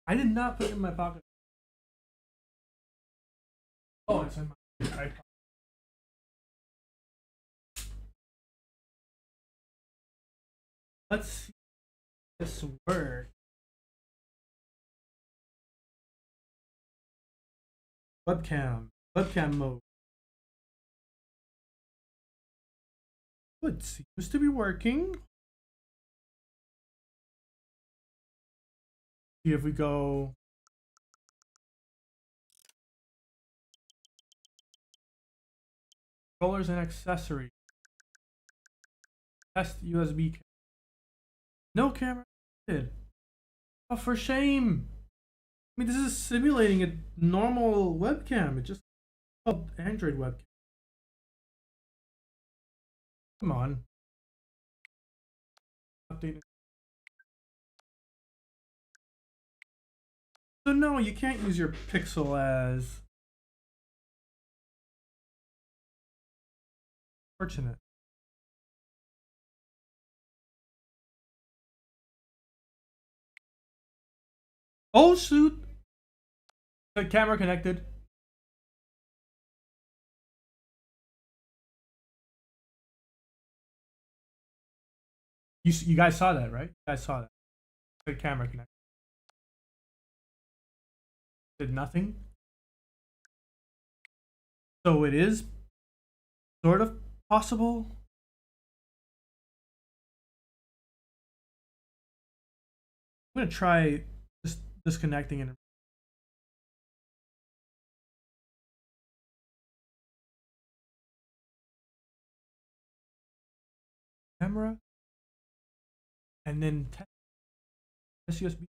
I did not put it in my pocket. Oh, it's in my iPod. Let's see if this works. Webcam mode. It seems to be working. See if we go. Controllers and accessories. Test USB. No camera. Oh, for shame. I mean, this is simulating a normal webcam. It just called Android webcam. Come on. Update. So no, you can't use your Pixel as. Fortunate. Oh shoot! The camera connected. You guys saw that, right? You guys saw that. The camera connected. Did nothing. So it is sort of possible. I'm gonna try just disconnecting and camera, and then SUSB.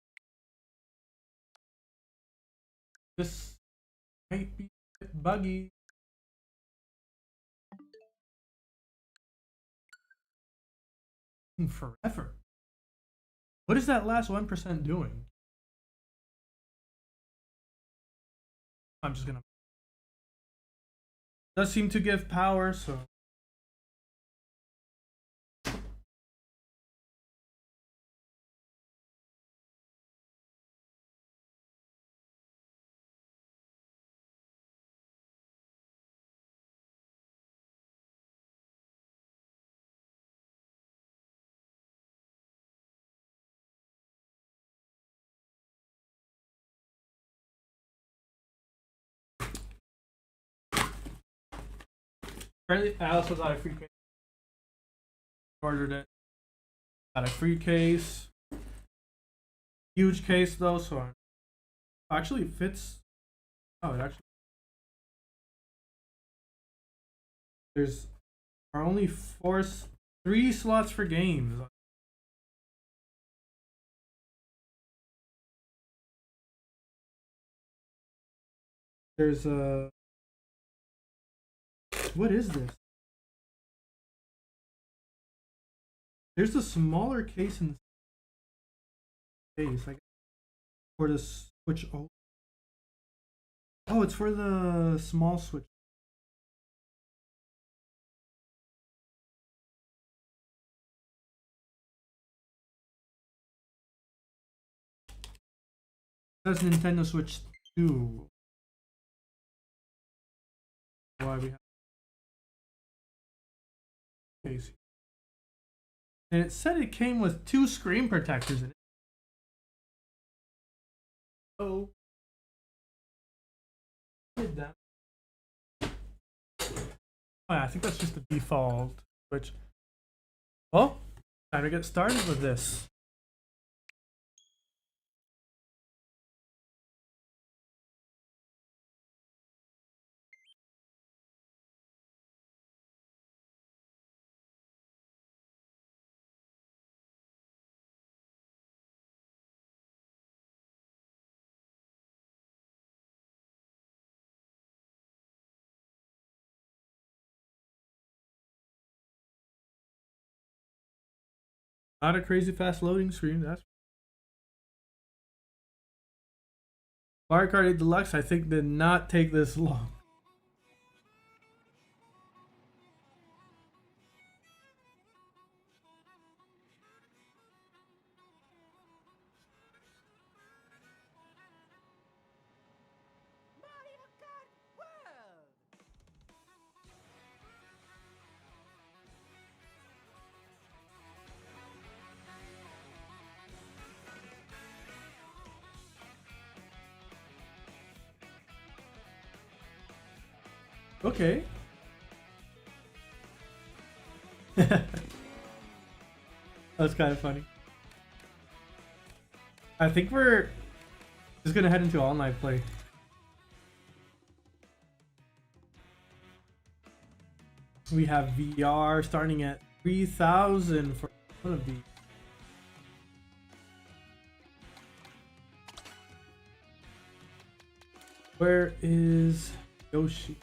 This might be a bit buggy. Forever. What is that last 1% doing? I'm just gonna. Does seem to give power, so. Apparently, Alice was out of free case. Ordered it. Got a free case. Huge case though, so actually it fits. Oh, it actually. There's are only 3 slots for games. There's a. What is this? There's a smaller case in the case, I guess, for the Switch. Oh, it's for the small Switch. That's Nintendo Switch 2. Why we have case. And it said it came with 2 screen protectors in it. Oh. Did that. Oh, yeah, I think that's just the default Switch. Well, time to get started with this. Not a crazy fast loading screen. That's Mario Kart 8 Deluxe, I think, did not take this long. Mario Kart World! Okay. That's kind of funny. I think we're just gonna head into online play. We have VR starting at 3,000 for one of these. Where is Yoshi?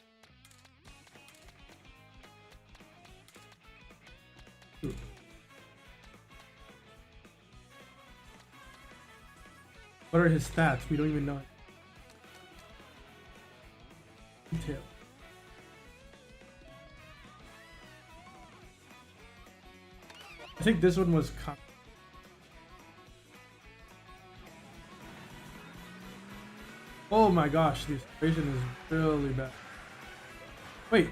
Ooh. What are his stats? We don't even know. Detail. I think this one was oh my gosh, this vision is really bad. Wait.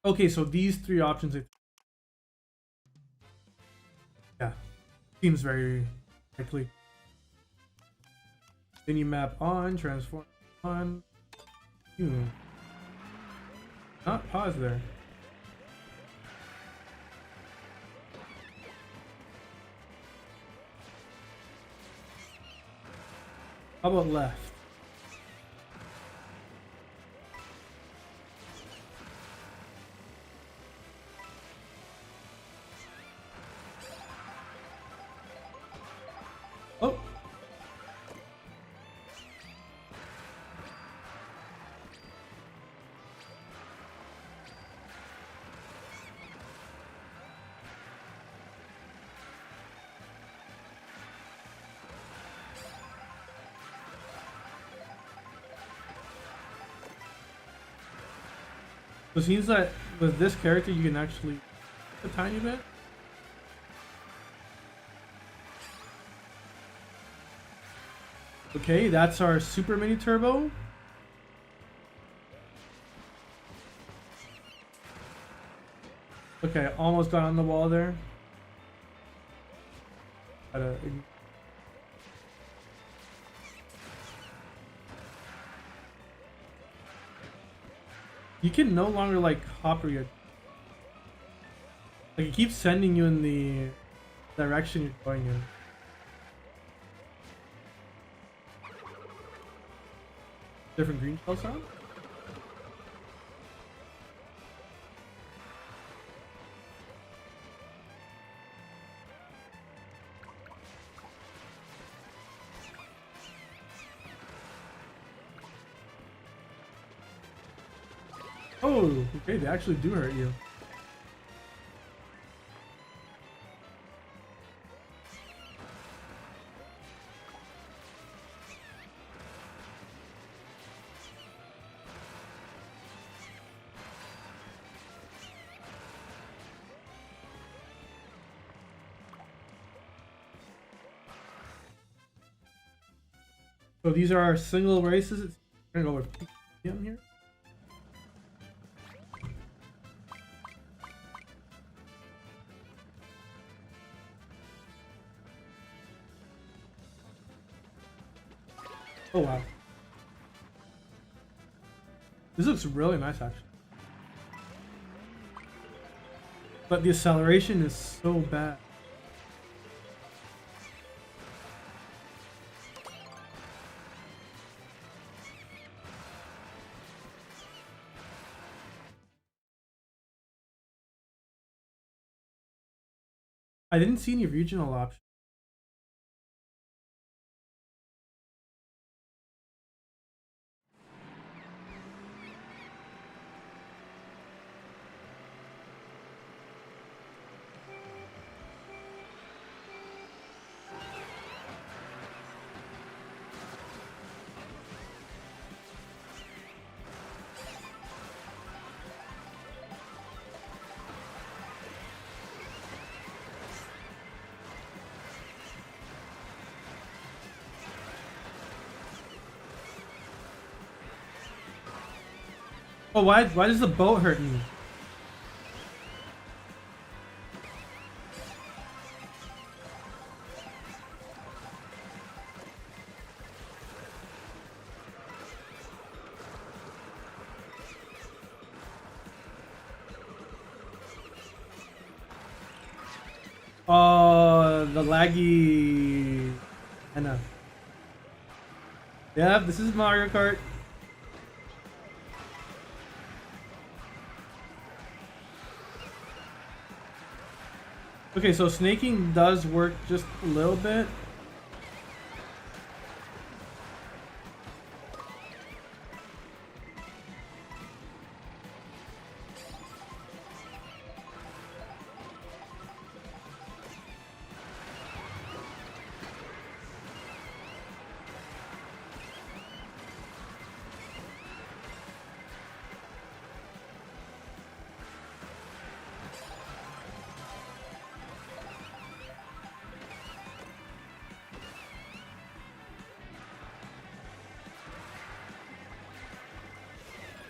Okay, so these 3 options. Yeah, seems very likely. Mini map on, transform on. Not pause there. How about left? So it seems that with this character you can actually a tiny bit. Okay, that's our super mini turbo. Okay, almost got on the wall there. You can no longer like hop or your like it keeps sending you in the direction you're going in. Different green shell sound? Oh, okay, they actually do hurt you. So these are our single races. I'm gonna go with PM here. Oh wow. This looks really nice actually. But the acceleration is so bad. I didn't see any regional options. Oh, why does the boat hurt me? The laggy. I know. Yeah, this is Mario Kart. Okay, so snaking does work just a little bit.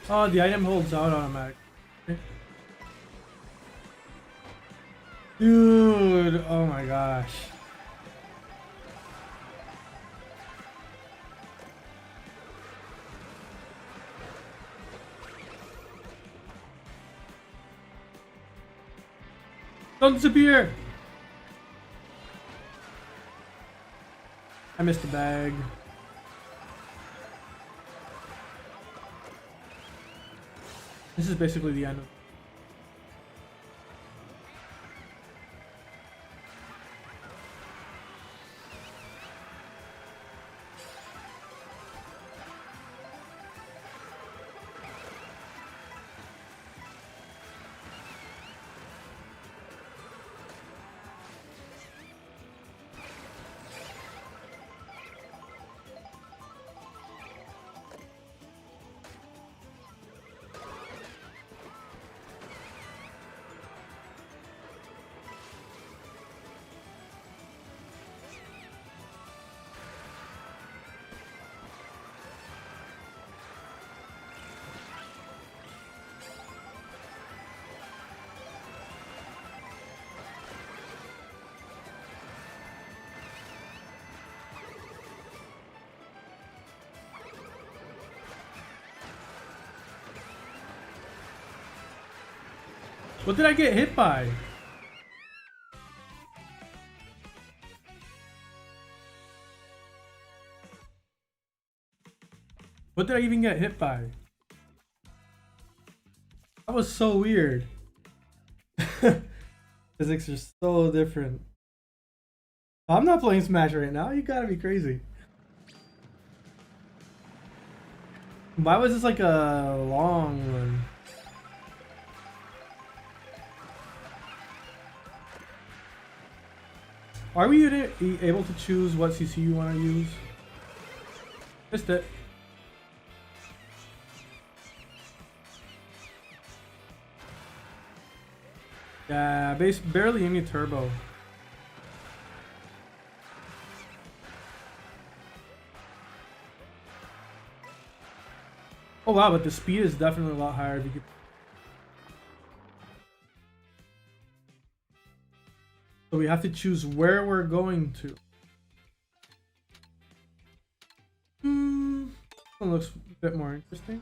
Oh, the item holds out automatic. Okay. Dude, oh my gosh. Don't disappear! I missed the bag. This is basically the end of What did I get hit by? What did I even get hit by? That was so weird. Physics are so different. I'm not playing Smash right now. You gotta be crazy. Why was this like a long one? Are we able to choose what CC you want to use? Missed it. Yeah, barely any turbo. Oh wow, but the speed is definitely a lot higher if you could. So we have to choose where we're going to. This one looks a bit more interesting.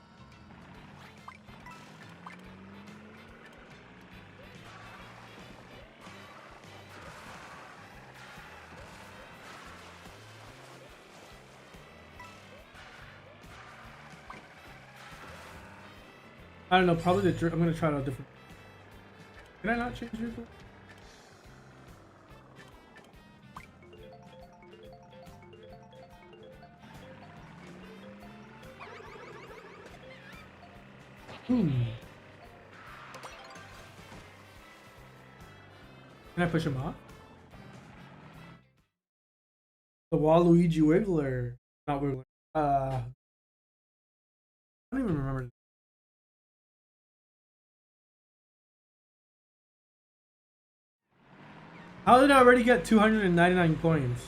I don't know, probably the I'm gonna try it out different. Can I not change vehicle? Can I push him off? The Waluigi Wiggler. Not Wiggler. I don't even remember. How did I already get 299 coins?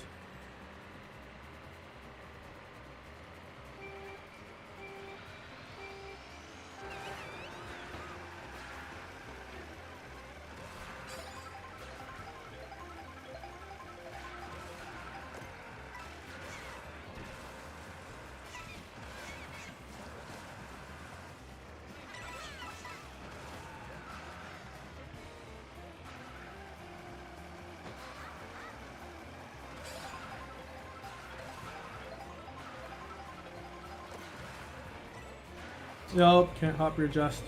Nope, can't hop or adjust.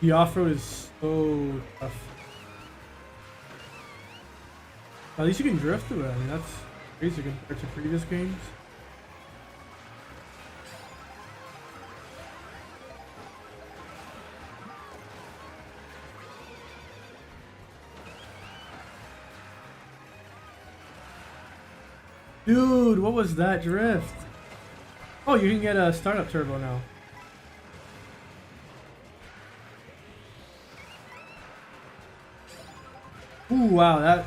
The off-road is so tough. At least you can drift through it. I mean, that's crazy compared to previous games. Dude, what was that drift? Oh, you can get a startup turbo now. Ooh, wow, that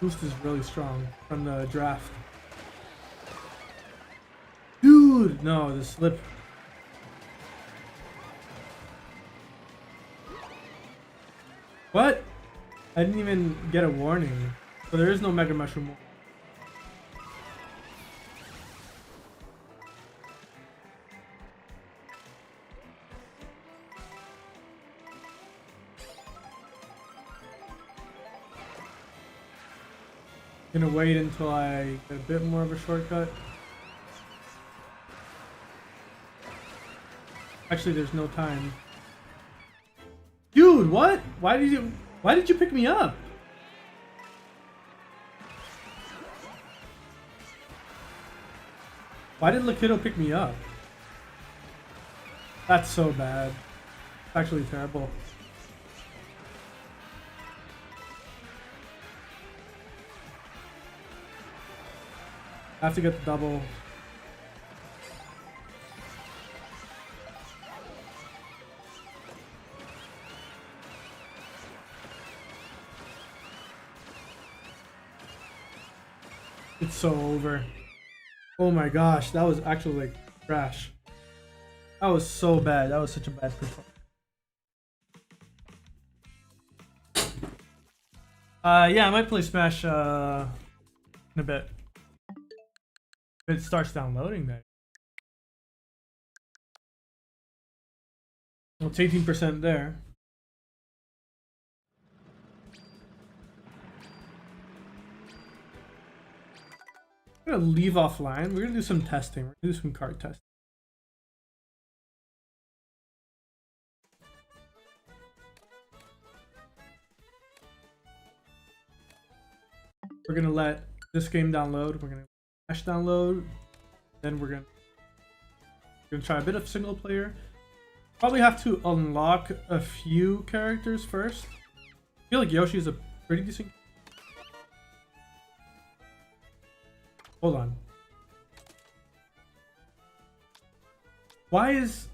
boost is really strong from the draft. Dude, no, the slip. What? I didn't even get a warning. So there is no Mega Mushroom. Gonna wait until I get a bit more of a shortcut. Actually, there's no time. Dude, what? Why did you pick me up? Why did Lakido pick me up? That's so bad. It's actually terrible. I have to get the double. It's so over. Oh my gosh, that was actually like trash. That was so bad. That was such a bad performance. Yeah, I might play Smash in a bit. If it starts downloading that. Well, it's 18% there. I'm gonna leave offline. We're gonna do some testing. We're gonna do some card testing. We're gonna let this game download. We're gonna Smash download. Then we're gonna try a bit of single player. Probably have to unlock a few characters first. I feel like Yoshi is a pretty decent. Hold on. Why is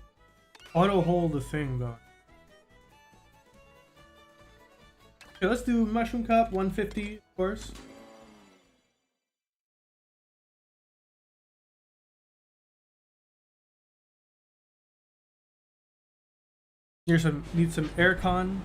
auto hold a thing though? Okay, let's do Mushroom Cup 150, of course. Need some aircon.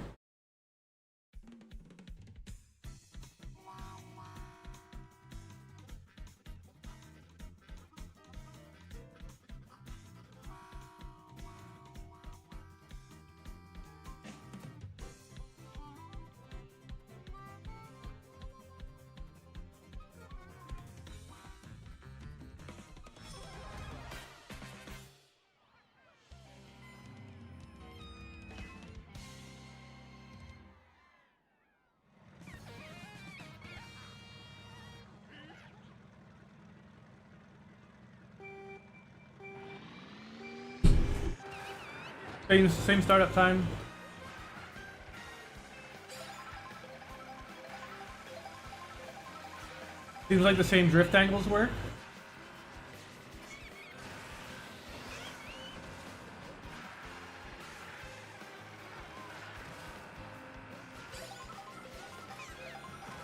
Same startup time. Seems like the same drift angles work.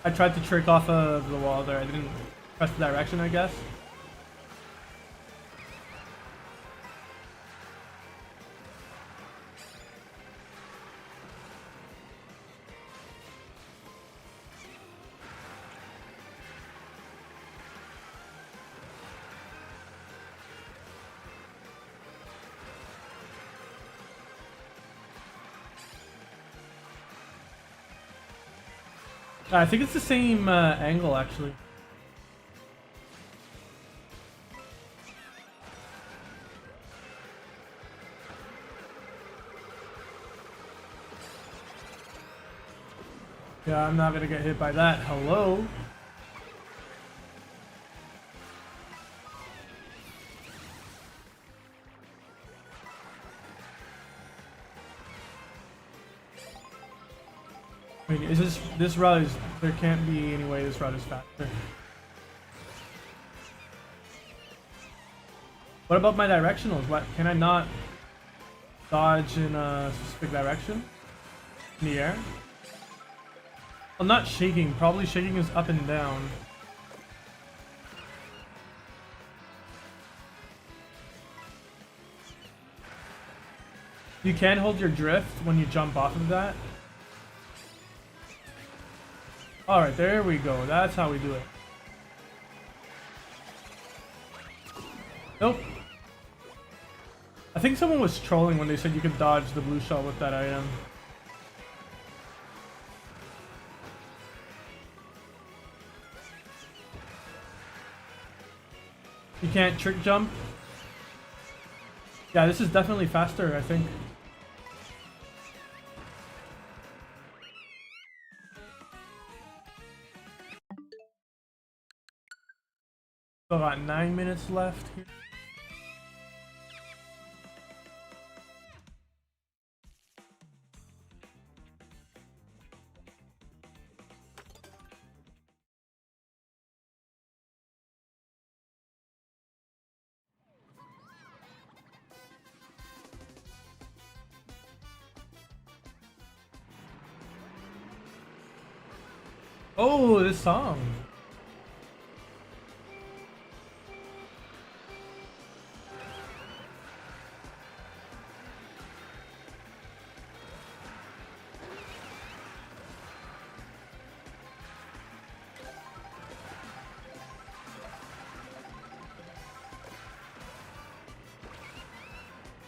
I tried to trick off of the wall there. I didn't press the direction, I guess. I think it's the same angle, actually. Yeah, I'm not gonna get hit by that. Hello? I mean, is this route is, there can't be any way this route is faster. What about my directionals? What, can I not dodge in a specific direction? In the air? Well, not shaking. Probably shaking is up and down. You can hold your drift when you jump off of that. Alright, there we go. That's how we do it. Nope. I think someone was trolling when they said you could dodge the blue shell with that item. You can't trick jump. Yeah, this is definitely faster, I think. Still got 9 minutes left here. Oh, this song.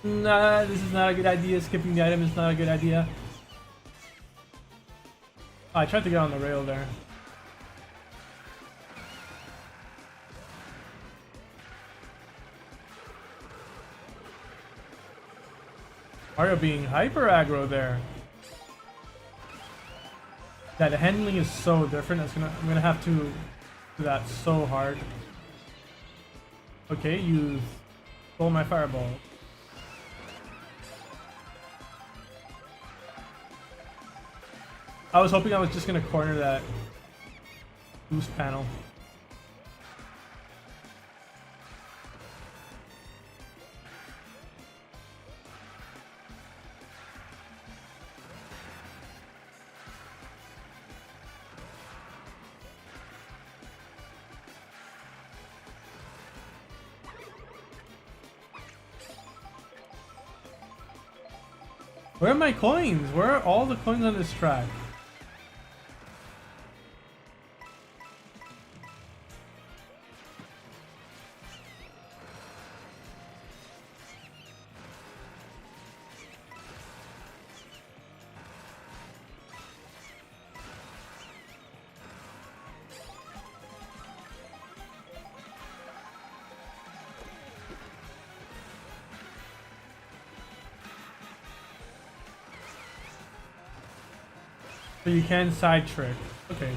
Nah, this is not a good idea. Skipping the item is not a good idea. Oh, I tried to get on the rail there. Mario being hyper aggro there. Yeah, the handling is so different. I'm gonna have to do that so hard. Okay, you stole my fireball. I was hoping I was just gonna corner that boost panel. Where are my coins? Where are all the coins on this track? So you can side trick. Okay.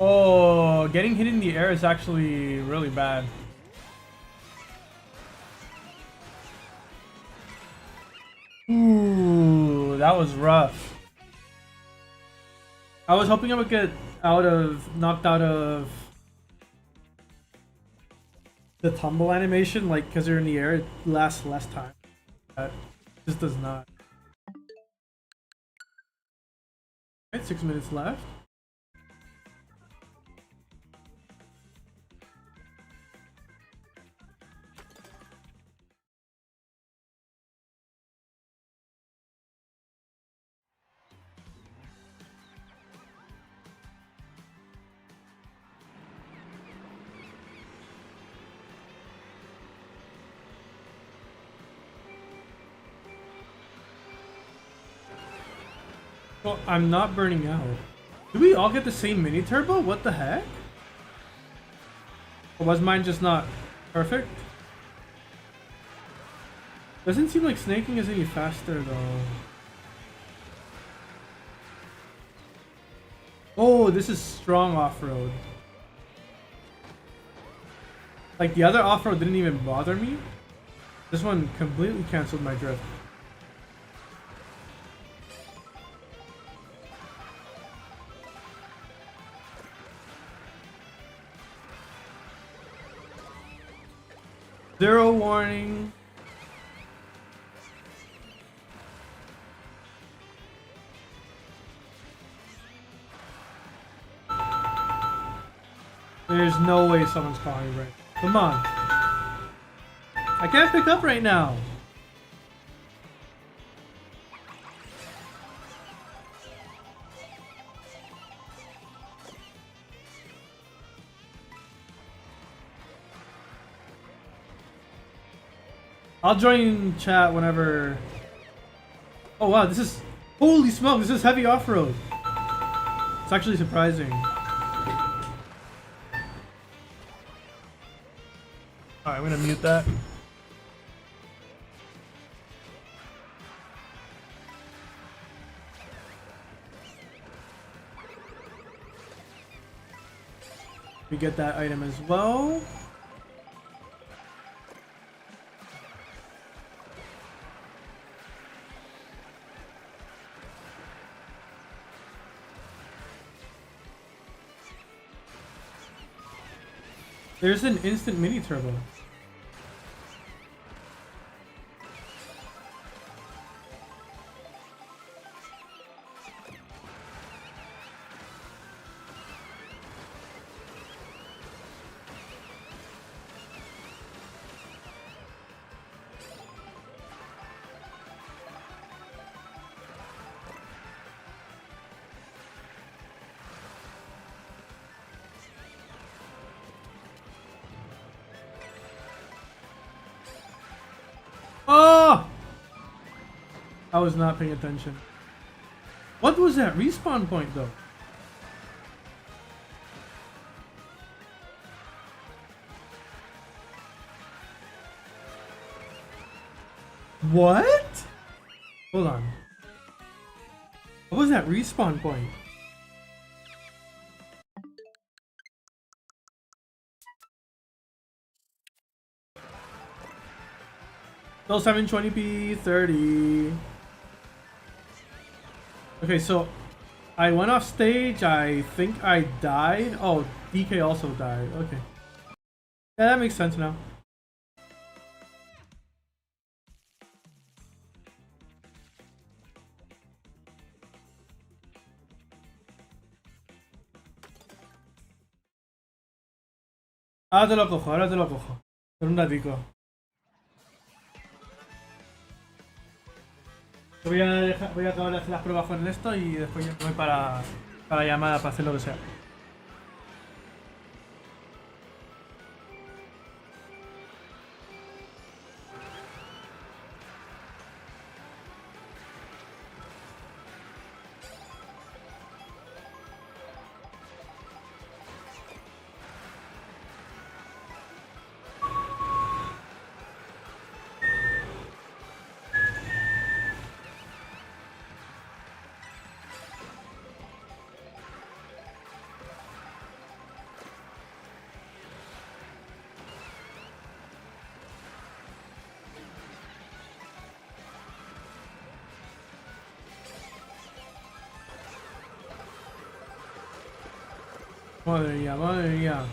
Oh, getting hit in the air is actually really bad. Ooh, that was rough. I was hoping I would get knocked out of the tumble animation, like, because you're in the air, it lasts less time. But this does not. Alright, 6 minutes left. Well, I'm not burning out. Do we all get the same mini turbo? What the heck? Or was mine just not perfect? Doesn't seem like snaking is any faster though. Oh, this is strong off-road. Like the other off-road didn't even bother me. This one completely canceled my drift. Zero warning. There's no way someone's calling right. Come on. I can't pick up right now. I'll join chat whenever. Oh wow, this is. Holy smoke, this is heavy off-road. It's actually surprising. Alright, I'm gonna mute that. We get that item as well. There's an instant mini turbo. I was not paying attention. What was that respawn point though? What? Hold on. What was that respawn point? Still 720p 30. Okay, so I went off stage. I think I died. Oh, DK also died. Okay. Yeah, that makes sense now. Ahora te lo cojo, ahora te lo cojo. En un ratico. Voy a acabar de hacer las pruebas con esto y después ya me voy para la llamada para hacer lo que sea. Madre mía, madre mía.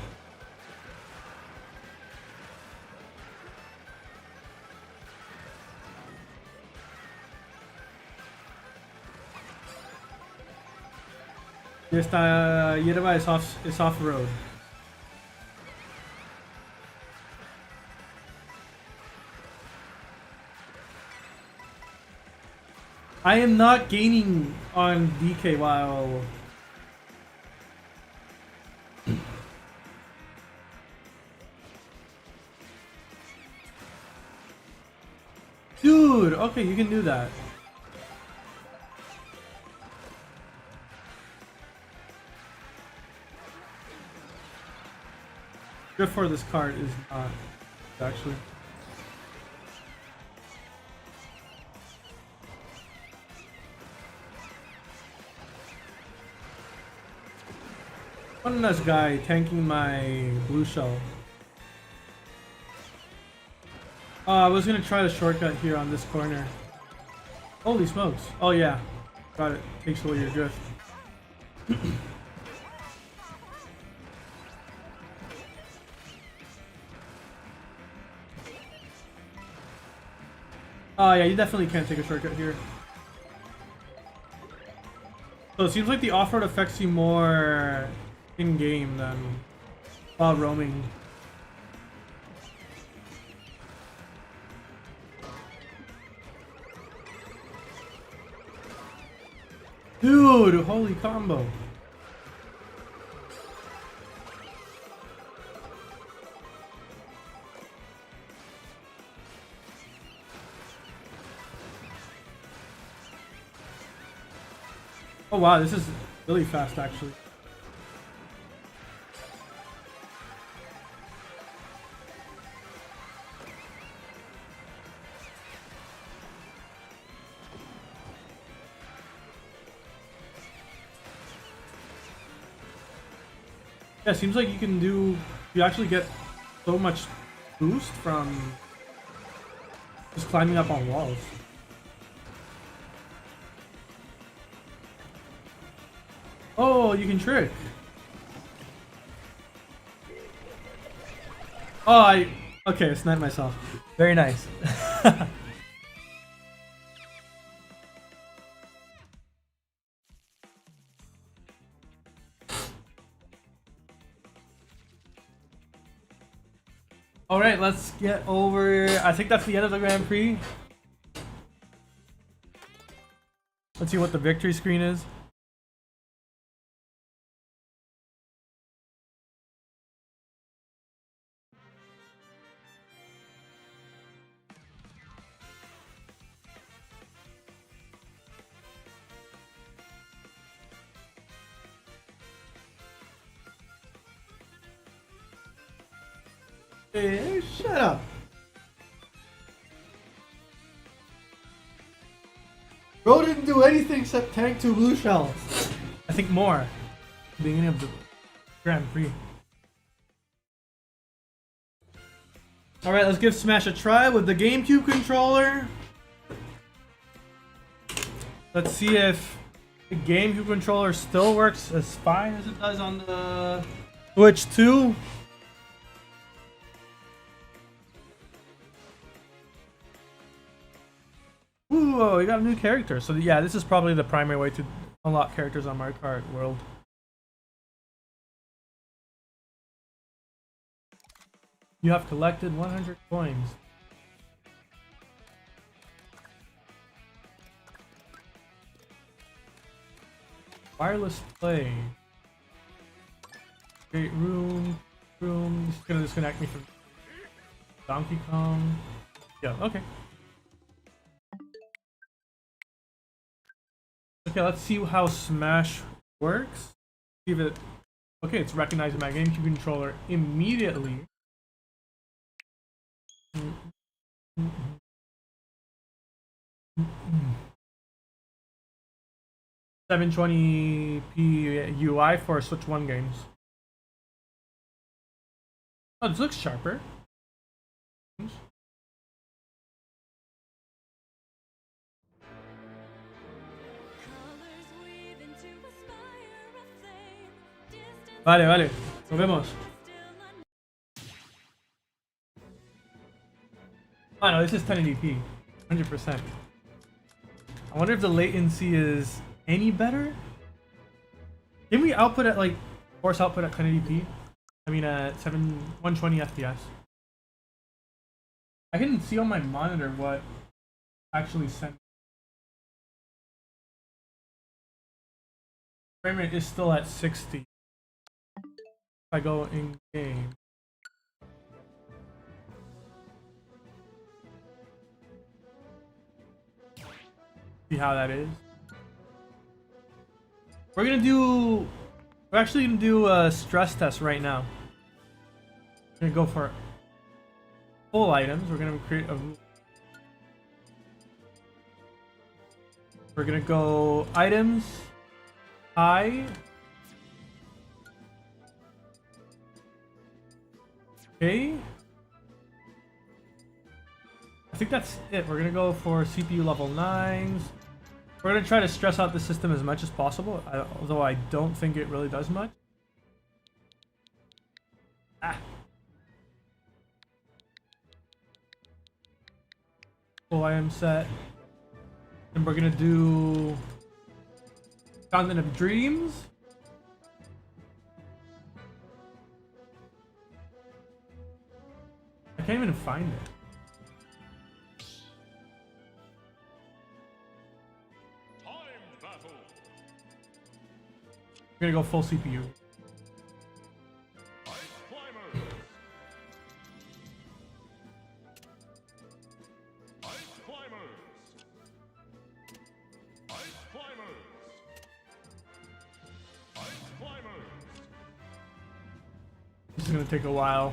Y esta hierba es off-road. I am not gaining on DK while... Dude, okay, you can do that. Good for this card is not actually. One nice guy tanking my blue shell. I was gonna try the shortcut here on this corner. Holy smokes. Oh yeah. Got it. Takes away your drift. Oh yeah, you definitely can't take a shortcut here. So it seems like the off-road affects you more in-game than while roaming. Dude, holy combo. Oh wow, this is really fast actually. Yeah, seems like you actually get so much boost from just climbing up on walls. Oh, you can trick. Oh, okay, I sniped myself. Very nice. All right, let's get over. I think that's the end of the Grand Prix. Let's see what the victory screen is. Hey, shut up. Bro didn't do anything except tank 2 blue shells. I think more. Beginning of the Grand Prix. Alright, let's give Smash a try with the GameCube controller. Let's see if the GameCube controller still works as fine as it does on the Switch 2. Ooh, oh, we got a new character. So yeah, this is probably the primary way to unlock characters on Mario Kart World. You have collected 100 coins. Wireless play. Great room. This is gonna disconnect me from Donkey Kong. Yeah, okay. Okay, let's see how Smash works. See if it. Okay, it's recognizing my GameCube controller immediately. 720p UI for Switch 1 games. Oh, this looks sharper. Vale, nos vemos. Oh no, this is 1080p, 100%. I wonder if the latency is any better? Can we output at like force output at 1080p? I mean at 120 FPS. I can see on my monitor what actually sent. Frame rate is still at 60. If I go in game. See how that is. We're actually gonna do a stress test right now. We're gonna go for full items. We're gonna create a. We're gonna go items, high. Okay. I think that's it. We're gonna go for CPU level 9s. We're gonna try to stress out the system as much as possible, although I don't think it really does much. Full item set. And we're gonna do Fountain of Dreams. I can't even find it. We're gonna go full CPU. This is gonna take a while.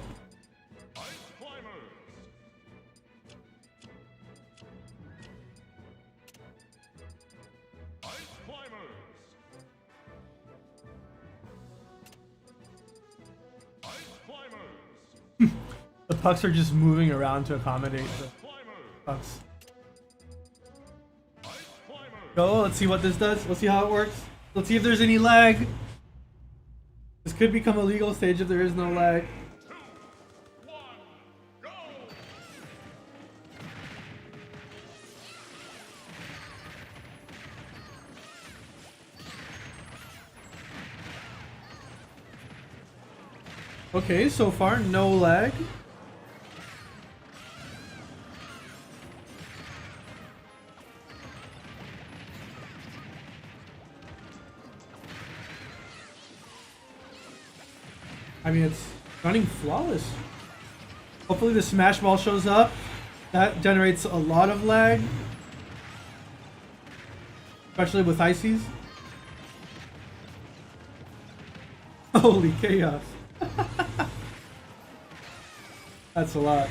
The pucks are just moving around to accommodate the pucks. Go, let's see what this does. Let's see how it works. Let's see if there's any lag. This could become a legal stage if there is no lag. Okay, so far no lag. I mean, it's running flawless. Hopefully the Smash Ball shows up. That generates a lot of lag. Especially with ices. Holy chaos. That's a lot.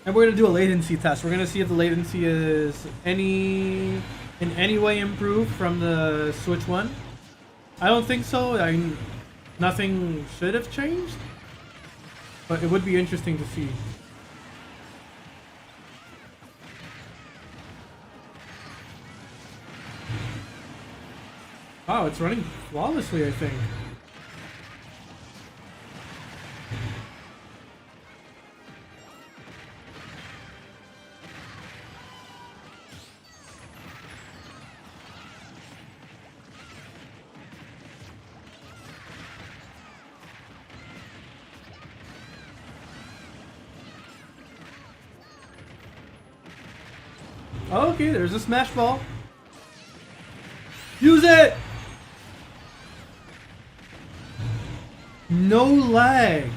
And we're gonna do a latency test. We're gonna see if the latency is in any way improved from the Switch 1. I don't think so. Nothing should have changed, but it would be interesting to see. Wow, it's running flawlessly, I think. Okay, there's a smash ball. Use it! No lag.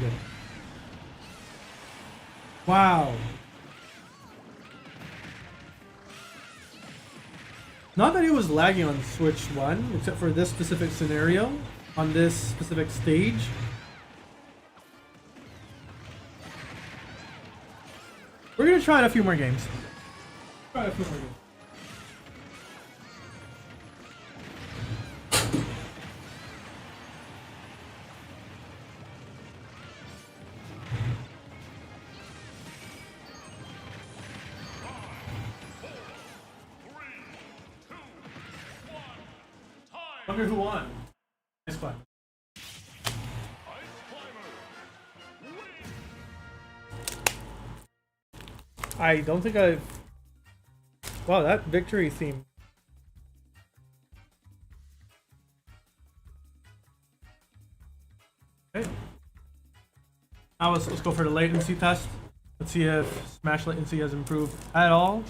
Wow. Not that it was lagging on Switch 1, except for this specific scenario, on this specific stage. We're gonna try it a few more games. Try it a few more games. Wonder who won. Nice one. I don't think I've... Wow, that victory theme. Okay. Now let's go for the latency test. Let's see if Smash latency has improved at all.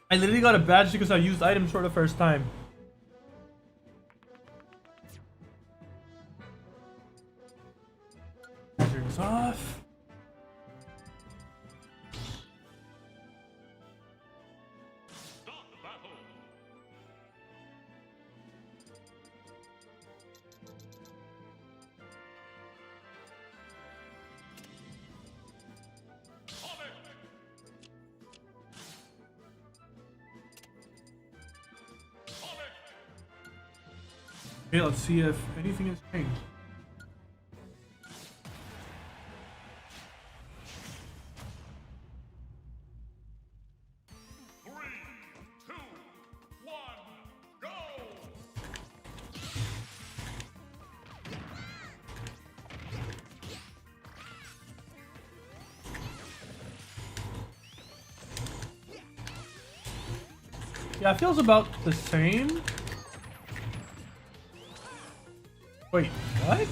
I literally got a badge because I used items for the first time. Turns off. Okay, let's see if anything has changed. Yeah, it feels about the same. Wait, what?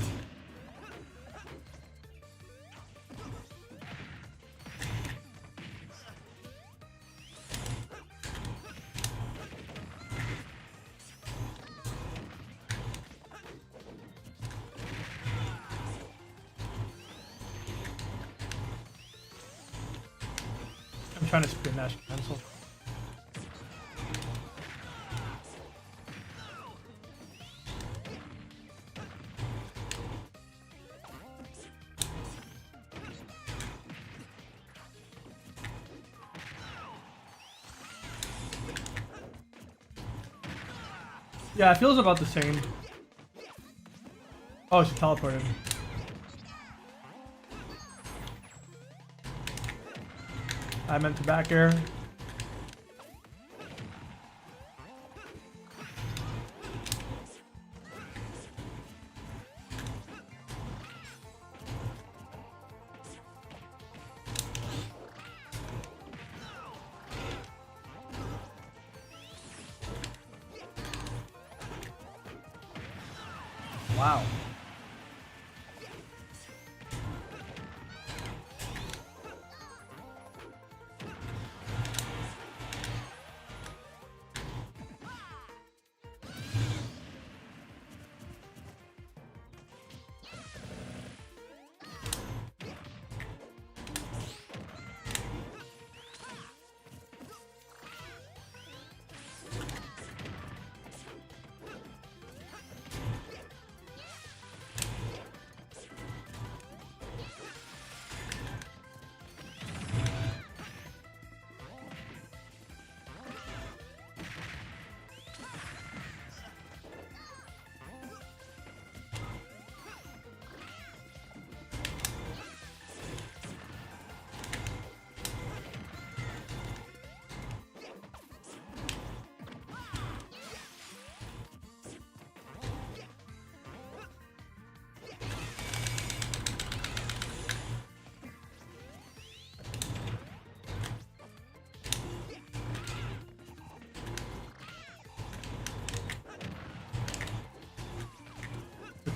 I'm trying to spin that cancel. Yeah, it feels about the same. Oh, she teleported. I meant to back air. Wow.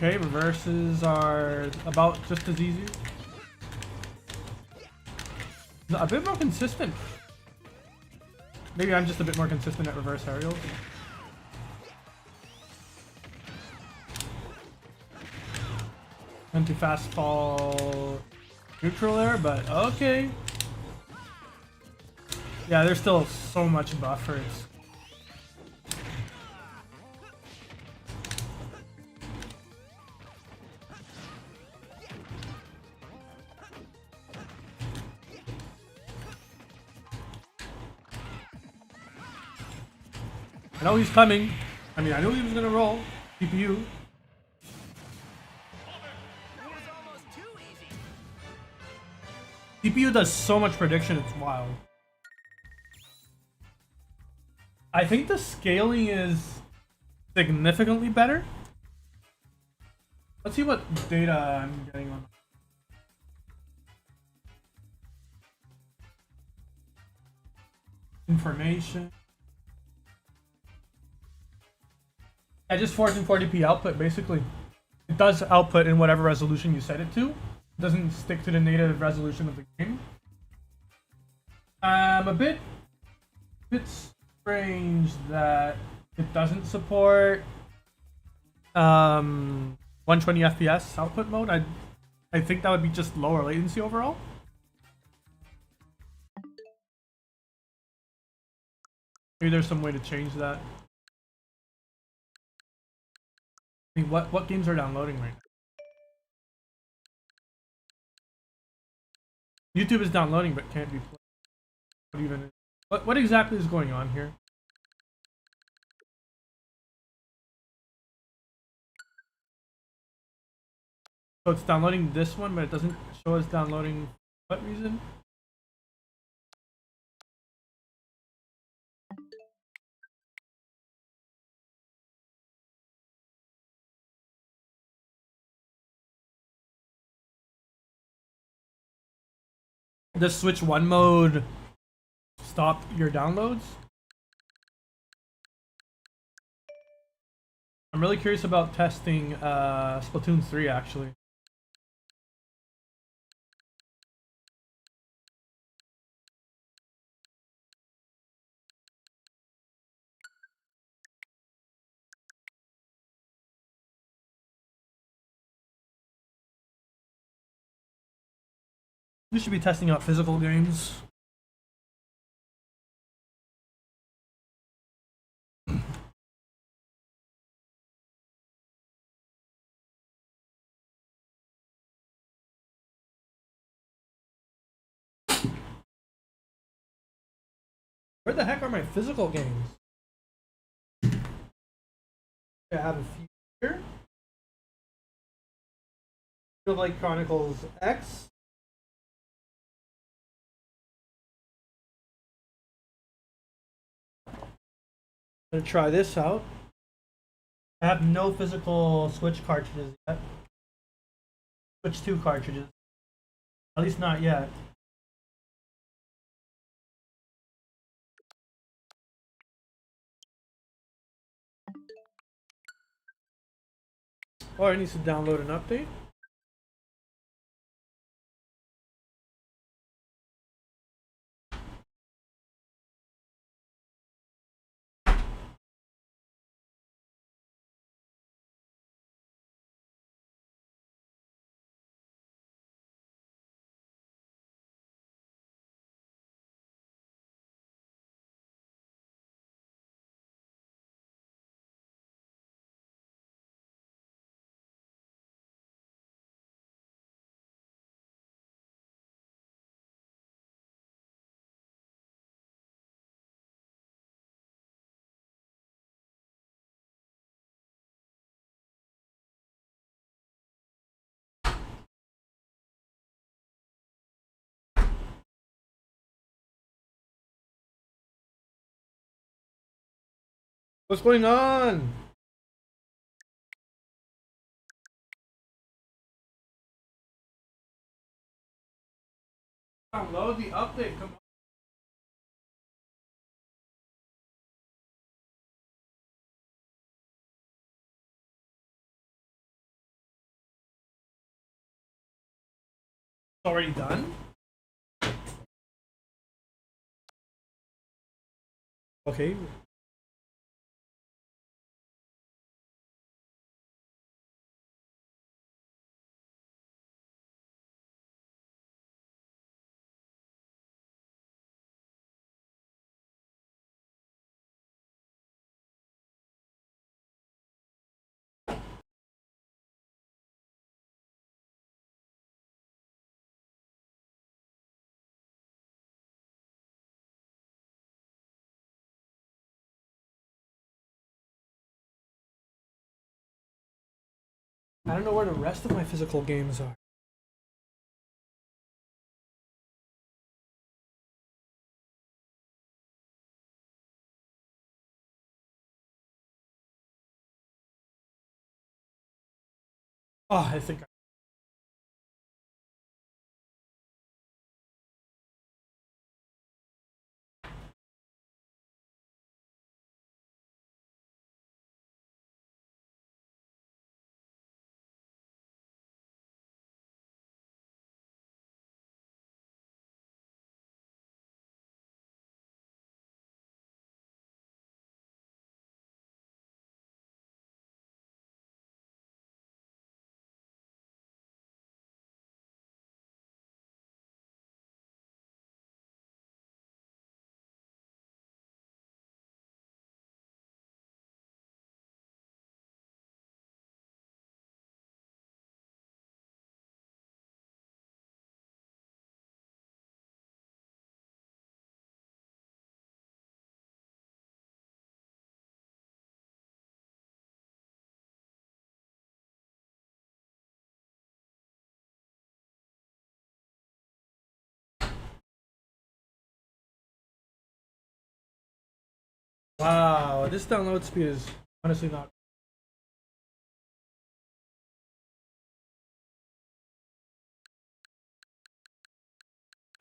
Okay, reverses are about just as easy. A bit more consistent. Maybe I'm just a bit more consistent at reverse aerials. Went to fast fall neutral there, but okay. Yeah, there's still so much buffers. I know he's coming. I mean, I knew he was gonna roll. CPU. CPU does so much prediction, it's wild. I think the scaling is significantly better. Let's see what data I'm getting on. Information. Yeah, just 1440p output basically. It does output in whatever resolution you set it to. It doesn't stick to the native resolution of the game. A bit strange that it doesn't support 120 FPS output mode. I think that would be just lower latency overall. Maybe there's some way to change that. I mean, what games are downloading right now? YouTube is downloading but can't be played. What exactly is going on here? So it's downloading this one, but it doesn't show us downloading for what reason? Does Switch 1 mode stop your downloads? I'm really curious about testing Splatoon 3 actually. We should be testing out physical games. Where the heck are my physical games? I have a few here. Field Light Chronicles X. I'm gonna try this out. I have no physical Switch cartridges yet. Switch 2 cartridges. At least not yet. Or it needs to download an update. What's going on? Download the update. Come on. already done. Okay. I don't know where the rest of my physical games are. Oh, I think. Wow, this download speed is honestly not.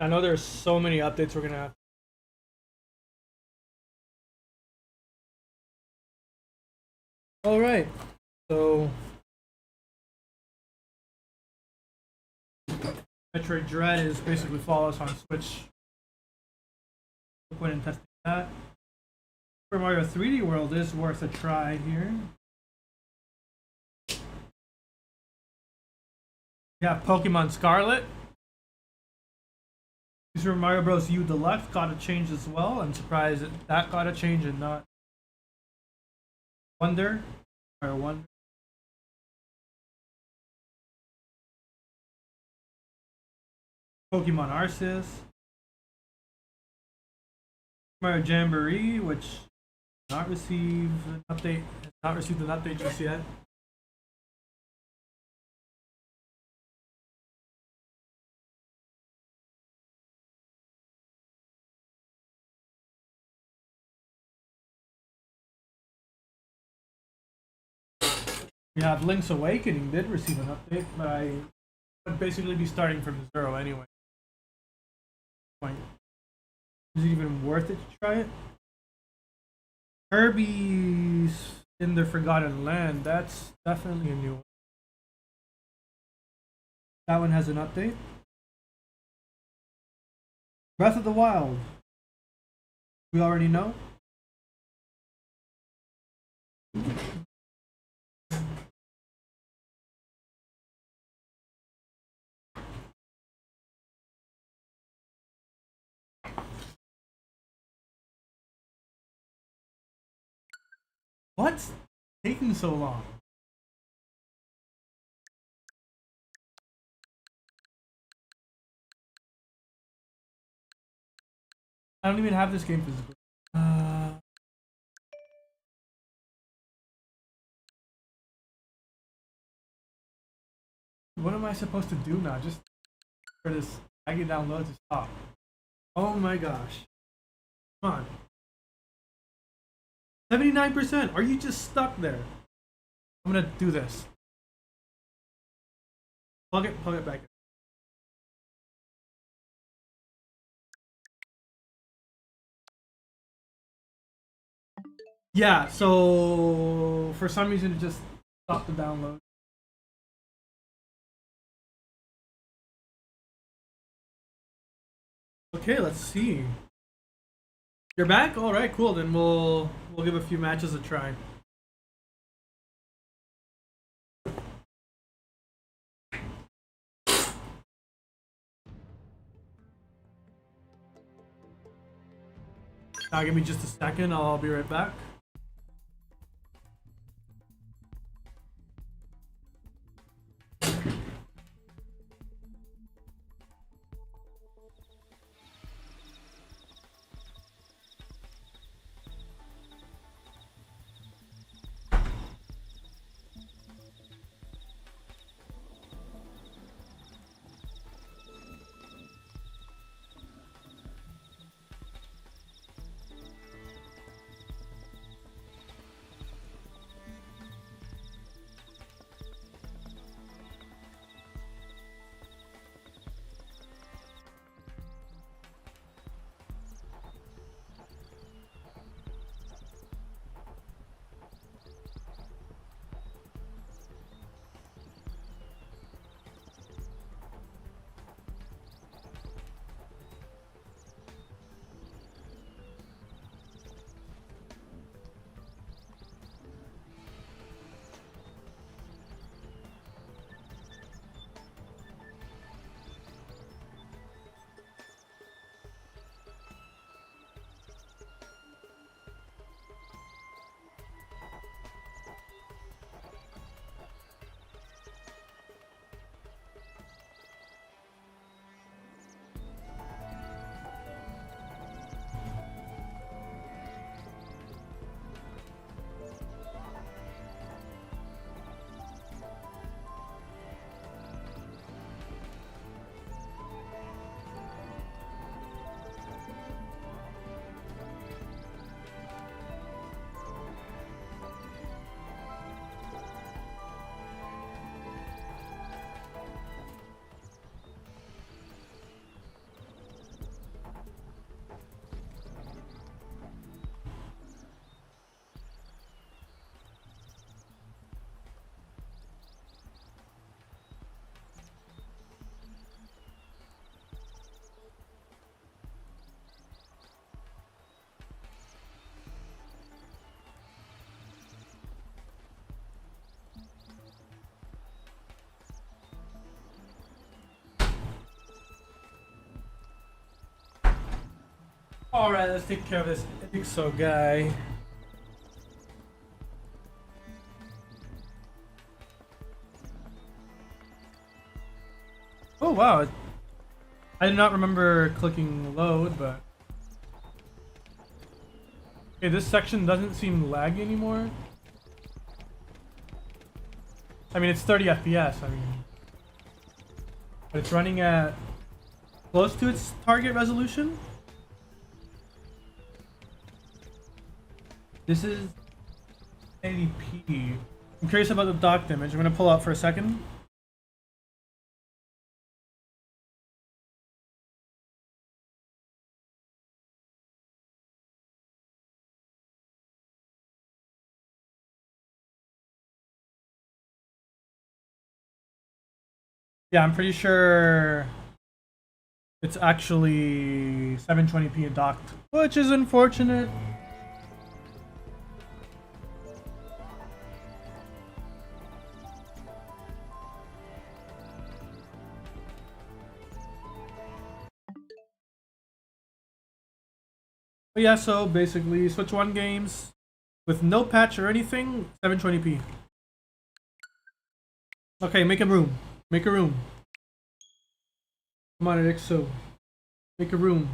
I know there's so many updates we're gonna have. All right, so Metroid Dread is basically follow us on Switch. Go ahead and test that. Super Mario 3D World is worth a try here. Yeah, Pokemon Scarlet. Super Mario Bros. U Deluxe got a change as well. I'm surprised that got a change and not Wonder or Wonder. Pokemon Arceus. Mario Jamboree, which not received an update. Not received an update just yet. We have Link's Awakening did receive an update, but I would basically be starting from zero anyway. Is it even worth it to try it? Kirby's in the Forgotten Land, that's definitely a new one. That one has an update. Breath of the Wild. We already know. What's taking so long? I don't even have this game physically. What am I supposed to do now? Just for this aggy download to stop. Oh my gosh. Come on. 79%. Are you just stuck there? I'm gonna do this. Plug it back in. Yeah, so for some reason it just stopped the download. Okay, let's see. You're back? All right, cool. Then we'll give a few matches a try. Now give me just a second. I'll be right back. All right, let's take care of this Ixo guy. Oh wow, I did not remember clicking load, but okay, this section doesn't seem laggy anymore. I mean, it's 30 FPS. I mean, but it's running at close to its target resolution. This is 80p. I'm curious about the docked image. I'm gonna pull out for a second. Yeah, I'm pretty sure it's actually 720p docked, which is unfortunate. But yeah, so basically Switch 1 games with no patch or anything, 720p. Okay, make a room. Make a room. Come on, Ixo. Make a room.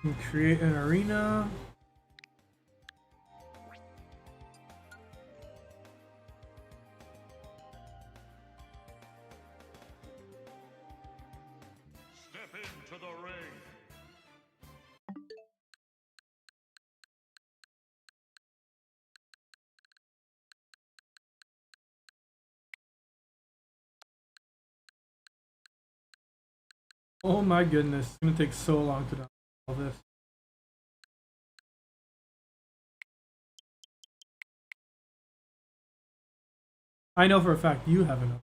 And create an arena. Step into the ring. Oh my goodness, it's gonna take so long to do all this. I know for a fact you have enough.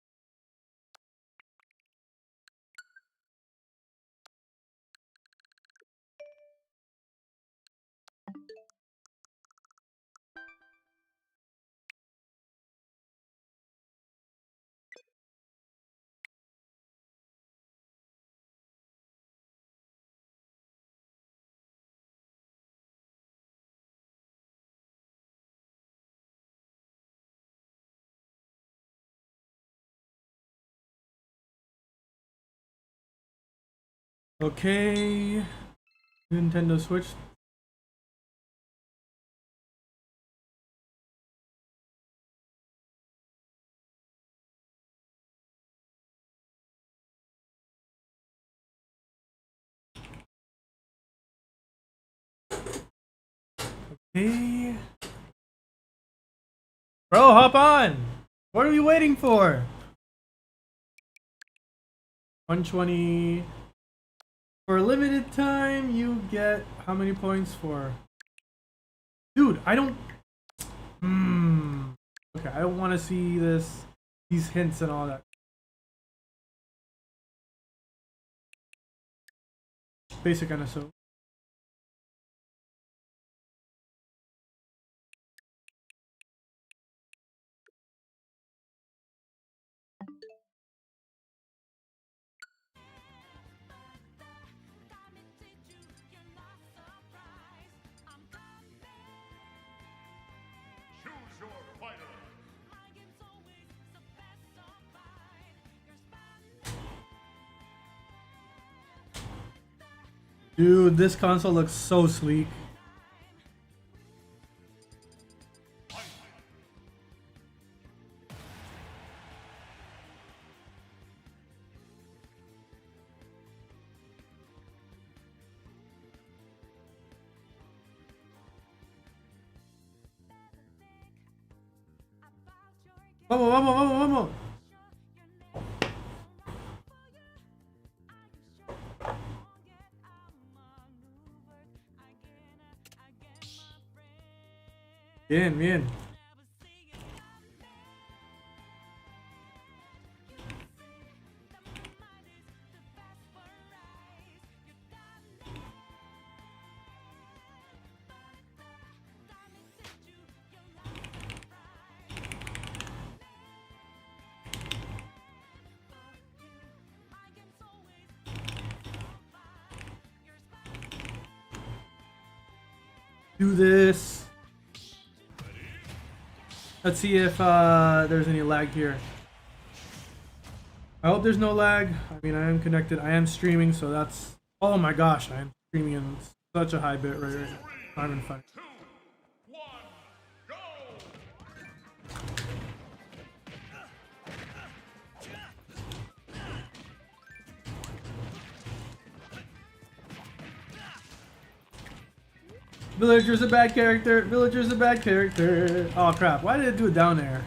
Okay, Nintendo Switch. Hey, bro, hop on. What are we waiting for? 120. For a limited time, you get how many points for? Dude, I don't. Okay, I don't want to see this, these hints and all that. Basic NSO. Choose your fighter. Dude, this console looks so sleek. Vamos, vamos, vamos, vamos. Bien, bien. Do this. Let's see if there's any lag here. I hope there's no lag. I mean, I am connected. I am streaming, so that's... Oh my gosh, I am streaming in such a high bit right now. I'm in fun. 2, 1, go! Villager's a bad character. Villager's a bad character. Oh crap, why did it do it down there?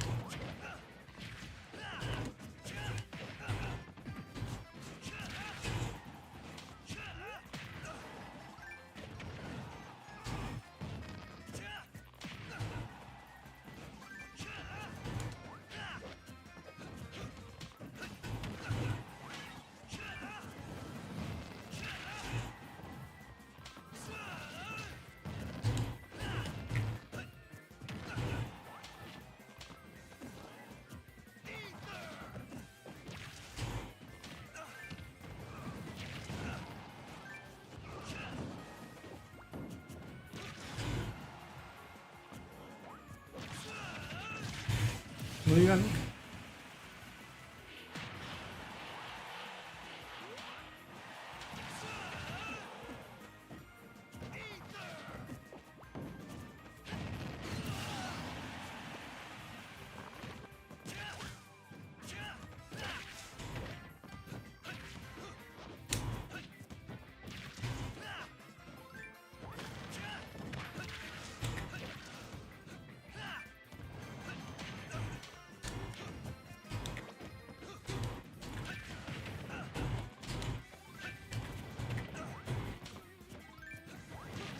Mulligan.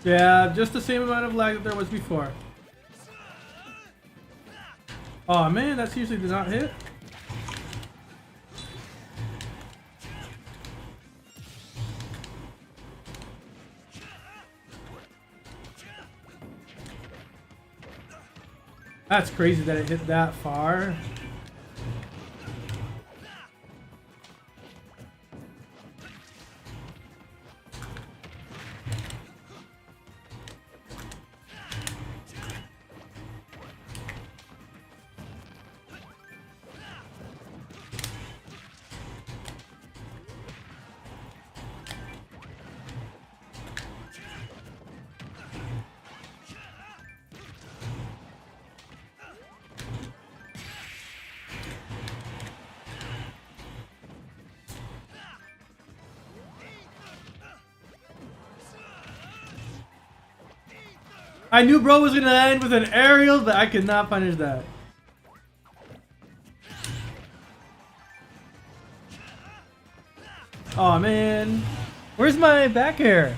Yeah, just the same amount of lag that there was before. Oh man, that seriously did not hit. That's crazy that it hit that far. I knew bro was gonna end with an aerial, but I could not punish that. Oh man. Where's my back air?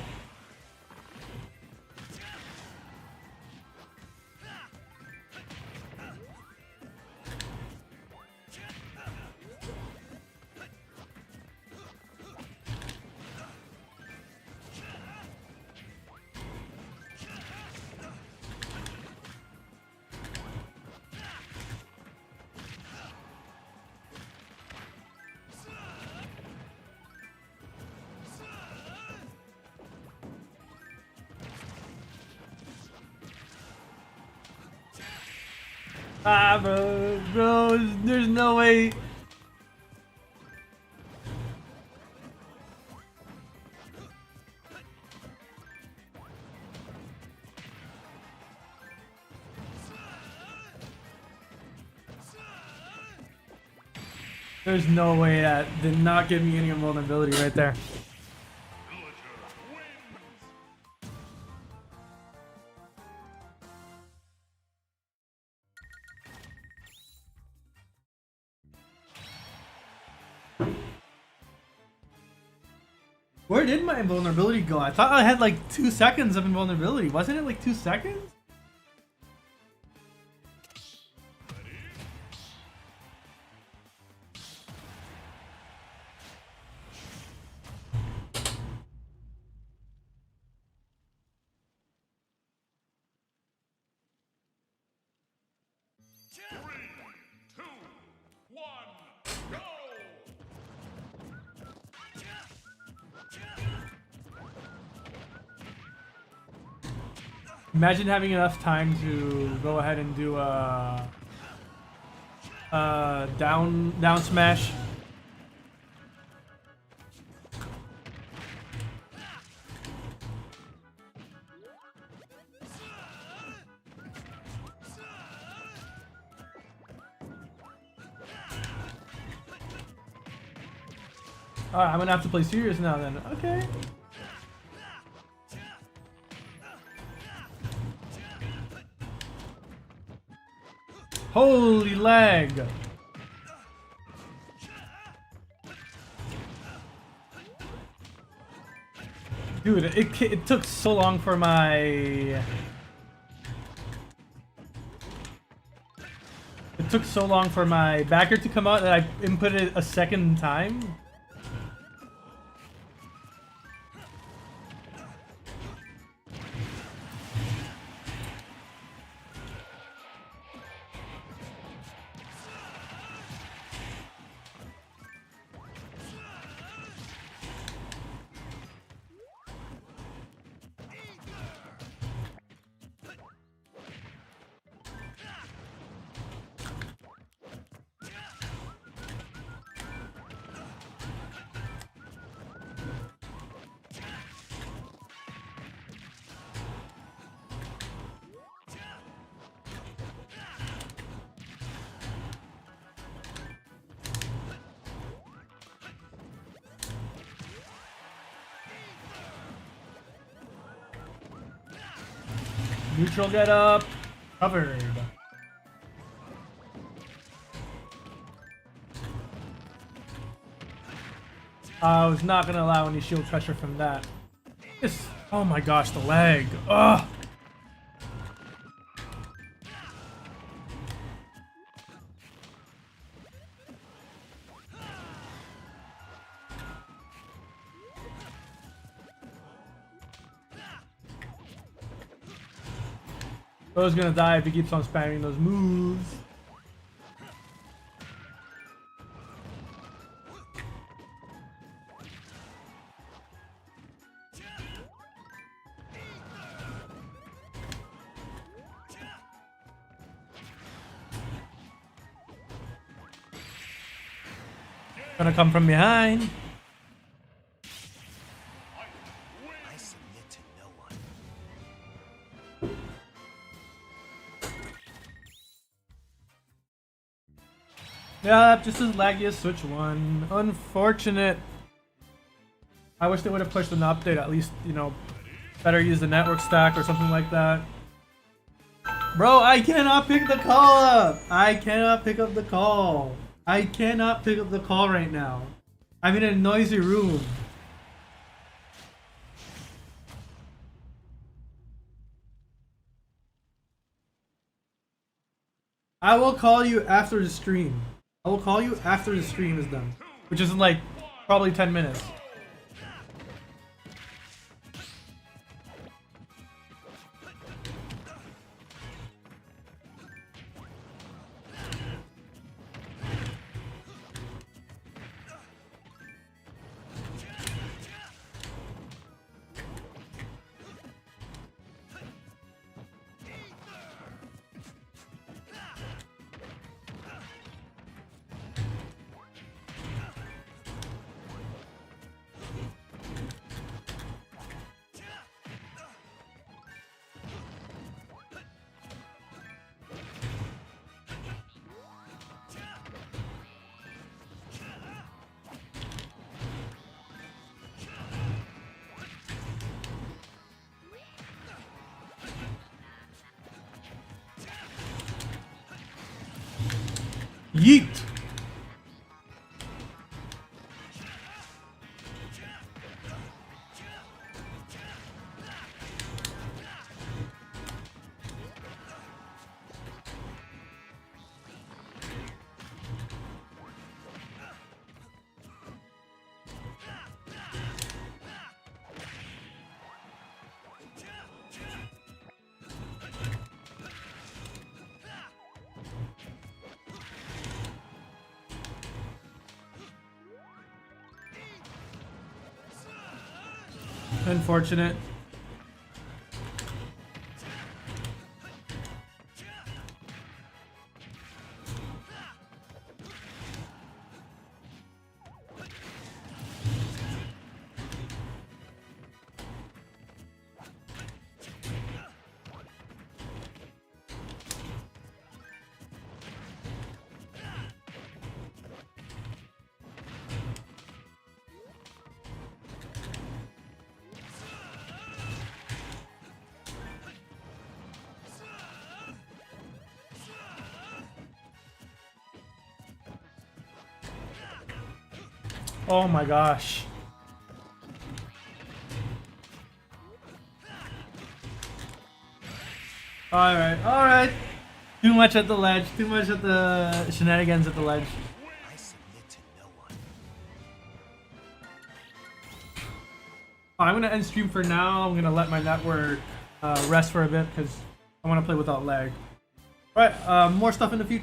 Ah, bro, there's no way. There's no way that did not give me any invulnerability right there. Where did my invulnerability go? I thought I had like 2 seconds of invulnerability. Wasn't it like 2 seconds? Imagine having enough time to go ahead and do a down smash. Alright, I'm gonna have to play serious now then. Okay. Holy lag! Dude, it took so long for my... It took so long for my backer to come out that I inputted it a second time. Neutral get up. Covered. I was not gonna allow any shield pressure from that. This, oh my gosh, the leg. Ugh. Bro's gonna die if he keeps on spamming those moves. Gonna come from behind. I submit to no one. Yeah, just as laggy as Switch 1. Unfortunate. I wish they would have pushed an update, at least, you know, better use the network stack or something like that. Bro, I cannot pick the call up! I cannot pick up the call. I cannot pick up the call right now. I'm in a noisy room. I will call you after the stream. I will call you after the stream is done. Which is in like probably 10 minutes. Yeet! Unfortunate. Oh my gosh. Alright. Too much at the ledge. Too much at the shenanigans at the ledge. I submit to no one. I'm gonna end stream for now. I'm gonna let my network rest for a bit because I want to play without lag. Alright, more stuff in the future.